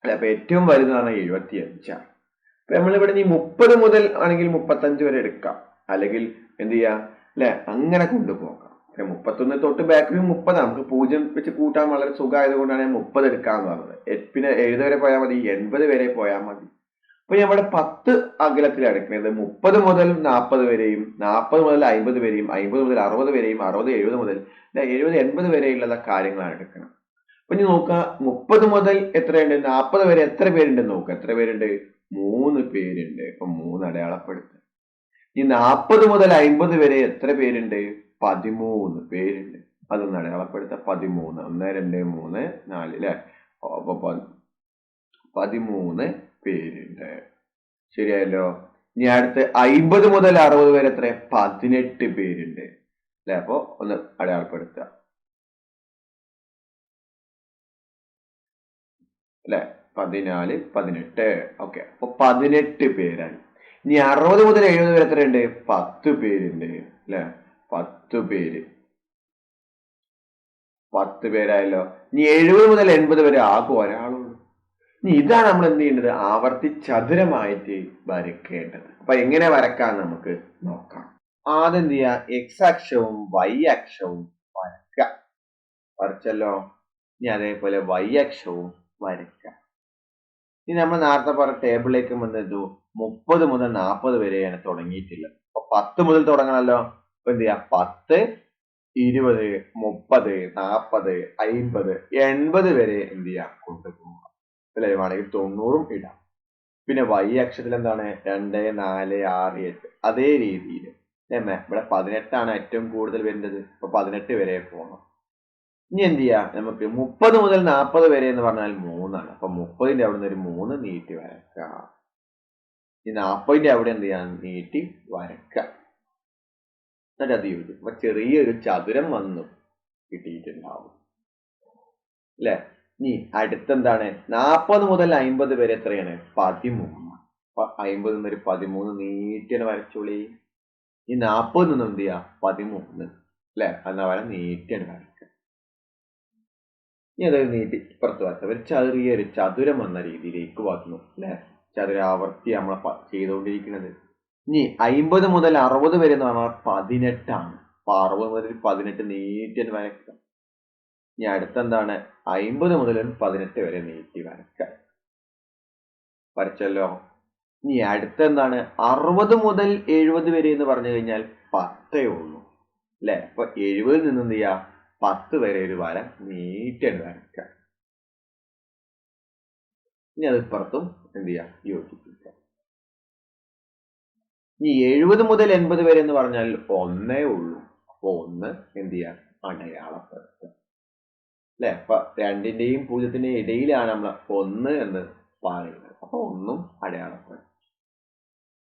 അല്ലെ. അപ്പൊ ഏറ്റവും വലുതാണ് 75. അപ്പൊ നമ്മളിവിടെ ഈ 30 മുതൽ ആണെങ്കിൽ 35 വരെ എടുക്കാം, അല്ലെങ്കിൽ എന്ത് ചെയ്യാം അല്ലെ, അങ്ങനെ കൊണ്ടുപോകാം. 31 തൊട്ട് ബാക്കിൽ 30 നമുക്ക് 0 വെച്ച് കൂട്ടാൻ വളരെ സുഖമായത് കൊണ്ടാണ് ഞാൻ 30 എടുക്കാന്ന് പറഞ്ഞത്. പിന്നെ 70 വരെ പോയാൽ മതി, 80 വരെ പോയാൽ മതി. അപ്പൊ ഞാൻ ഇവിടെ 10 അകലത്തിൽ എടുക്കുന്നത് 30 മുതൽ 40 വരെയും 40 മുതൽ 50 വരെയും 50 മുതൽ 60 വരെയും 60, 70 മുതൽ 70, 80 വരെയുള്ള കാര്യങ്ങളാണ് എടുക്കുന്നത്. അപ്പൊ ഇനി നോക്കുക, 30 മുതൽ എത്രയുണ്ട് 40 വരെ എത്ര പേരുണ്ടെന്ന് നോക്കുക. എത്ര പേരുണ്ട്? 3 പേരുണ്ട്. അപ്പൊ 3 അടയാളപ്പെടുത്തുക. ഈ 40 മുതൽ 50 വരെ എത്ര പേരുണ്ട്? 13 പേരുണ്ട്. അതൊന്ന് അടയാളപ്പെടുത്തുക. 13, 1, 2, 3, 4 അല്ലെ. അപ്പൊ 13 പേരുണ്ട്. ശരിയായല്ലോ. ഇനി അടുത്ത് 50 മുതൽ 60 വരെ എത്ര? 18 പേരുണ്ട് അല്ലെ. അപ്പൊ ഒന്ന് അടയാളപ്പെടുത്തുക അല്ലെ. 14, 18. ഓക്കെ, അപ്പൊ 18 പേരാണ്. ഇനി 60 മുതൽ 70 വരെ എത്രയുണ്ട്? 10 പേരുണ്ട് അല്ലെ. 10 പേര്, 10 പേരായല്ലോ. ഇനി 70 മുതൽ 80 വരെ ആകെ ഒരാളുള്ളൂ. ഇനി ഇതാണ് നമ്മൾ എന്ത് ചെയ്യേണ്ടത് ആവർത്തി ചതുരമായിട്ട് വരയ്ക്കേണ്ടത്. അപ്പൊ എങ്ങനെ വരക്കാൻ നമുക്ക് നോക്കാം. ആദ്യം എന്ത് ചെയ്യാ, എക്സ് അക്ഷവും വൈ അക്ഷവും വരയ്ക്കാം. വരച്ചല്ലോ. ഇനി അതേപോലെ വൈ അക്ഷവും വരയ്ക്കാം. ഇനി നമ്മൾ നേരത്തെ പറഞ്ഞ ടേബിളിലേക്ക് വന്നത് 30 മുതൽ 40 വരെയാണ് തുടങ്ങിയിട്ടുള്ളത്. അപ്പൊ 10 മുതൽ തുടങ്ങണമല്ലോ. അപ്പൊ എന്ത് ചെയ്യാ, 10, 20, 30, 40, 50, 80 വരെ എന്ത് ചെയ്യാ കൊണ്ടുപോകുക അല്ലെ. വേണമെങ്കിൽ 90 ഇടാം. പിന്നെ വൈ അക്ഷത്തിൽ എന്താണ് 2, 4, 6, 8 അതേ രീതിയിൽ ഇവിടെ 18 ഏറ്റവും കൂടുതൽ വരുന്നത്. അപ്പൊ 18 വരെ പോകണം. ഇനി എന്ത് ചെയ്യാ, നമുക്ക് 30 മുതൽ 40 വരെ എന്ന് പറഞ്ഞാൽ 3 അപ്പൊ 30ന്റെ അവിടെ നിന്ന് ഒരു 3 നീട്ടി വരക്കാം. ഈ 40ന്റെ അവിടെ എന്ത് ചെയ്യാൻ നീട്ടി വരക്കാം. എന്നിട്ട് അത് യോജിക്കും. അപ്പൊ ചെറിയൊരു ചതുരം വന്നു കിട്ടിയിട്ടുണ്ടാവും അല്ലെ. ഇനി അടുത്തെന്താണ് 40 മുതൽ 50 വരെ എത്രയാണ്? 13. അപ്പൊ 50 നിന്നൊരു 13 നീട്ടിയാണ് വരച്ചോളി. ഈ 40 നിന്നും എന്ത് ചെയ്യാ 13 അല്ലെ. എന്നാ വരെ നീട്ടിയാണ് വരക്കുക. ഇനി അത് നീട്ടി ഇപ്പുറത്ത് വരച്ച ഒരു ചെറിയൊരു ചതുരം വന്ന രീതിയിലേക്ക് വന്നു അല്ലെ. ചതുരാവർത്തി നമ്മൾ ചെയ്തുകൊണ്ടിരിക്കുന്നത്. ഇനി 50 മുതൽ 60 വരെ എന്ന് പറഞ്ഞാൽ 18 ആണ്. അപ്പൊ 60 മുതൽ 18 നീട്ടിയാണ് വരക്കുക. ഇനി അടുത്തെന്താണ് 50 മുതൽ 18 വരെ നീട്ടി വരക്കാം. വരച്ചല്ലോ. ഇനി അടുത്തെന്താണ് 60 മുതൽ 70 വരെ എന്ന് പറഞ്ഞു കഴിഞ്ഞാൽ 10 ഉള്ളൂ അല്ലെ. അപ്പൊ 70 നിന്ന് എന്ത് ചെയ്യാ 10 വരെ ഒരു വര നീട്ടിയാണ് വരക്കാം. ഇനി അത് ഇപ്പുറത്തും എന്ത് ചെയ്യാം യോജിപ്പിക്കാം. ഇനി 70 മുതൽ 80 വരെ എന്ന് പറഞ്ഞാൽ 1 ഉള്ളൂ. അപ്പൊ 1 എന്ത് ചെയ്യാം അടയാളപ്പെടുത്തുക അല്ലെ. അപ്പൊ 2ന്റെയും 0ന്റെയും ഇടയിലാണ് നമ്മൾ 1 എന്ന് പറയുന്നത്. അപ്പൊ 1 അടയാളപ്പെടുത്തും.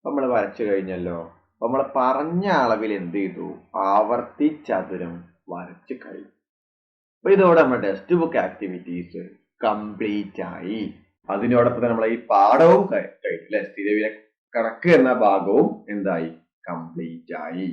നമ്മൾ വരച്ചു കഴിഞ്ഞല്ലോ. അപ്പൊ നമ്മൾ പറഞ്ഞ അളവിൽ എന്ത് ചെയ്തു ആവർത്തി ചതുരം വരച്ചു കഴിഞ്ഞു. അപ്പൊ ഇതോടെ നമ്മുടെ ടെക്സ്റ്റ് ബുക്ക് ആക്ടിവിറ്റീസ് കംപ്ലീറ്റ് ആയി. അതിനോടൊപ്പം തന്നെ നമ്മളെ ഈ പാഠവും കഴിഞ്ഞു. സ്ഥിരവില കണക്ക് എന്ന ഭാഗവും എന്തായി കംപ്ലീറ്റ് ആയി.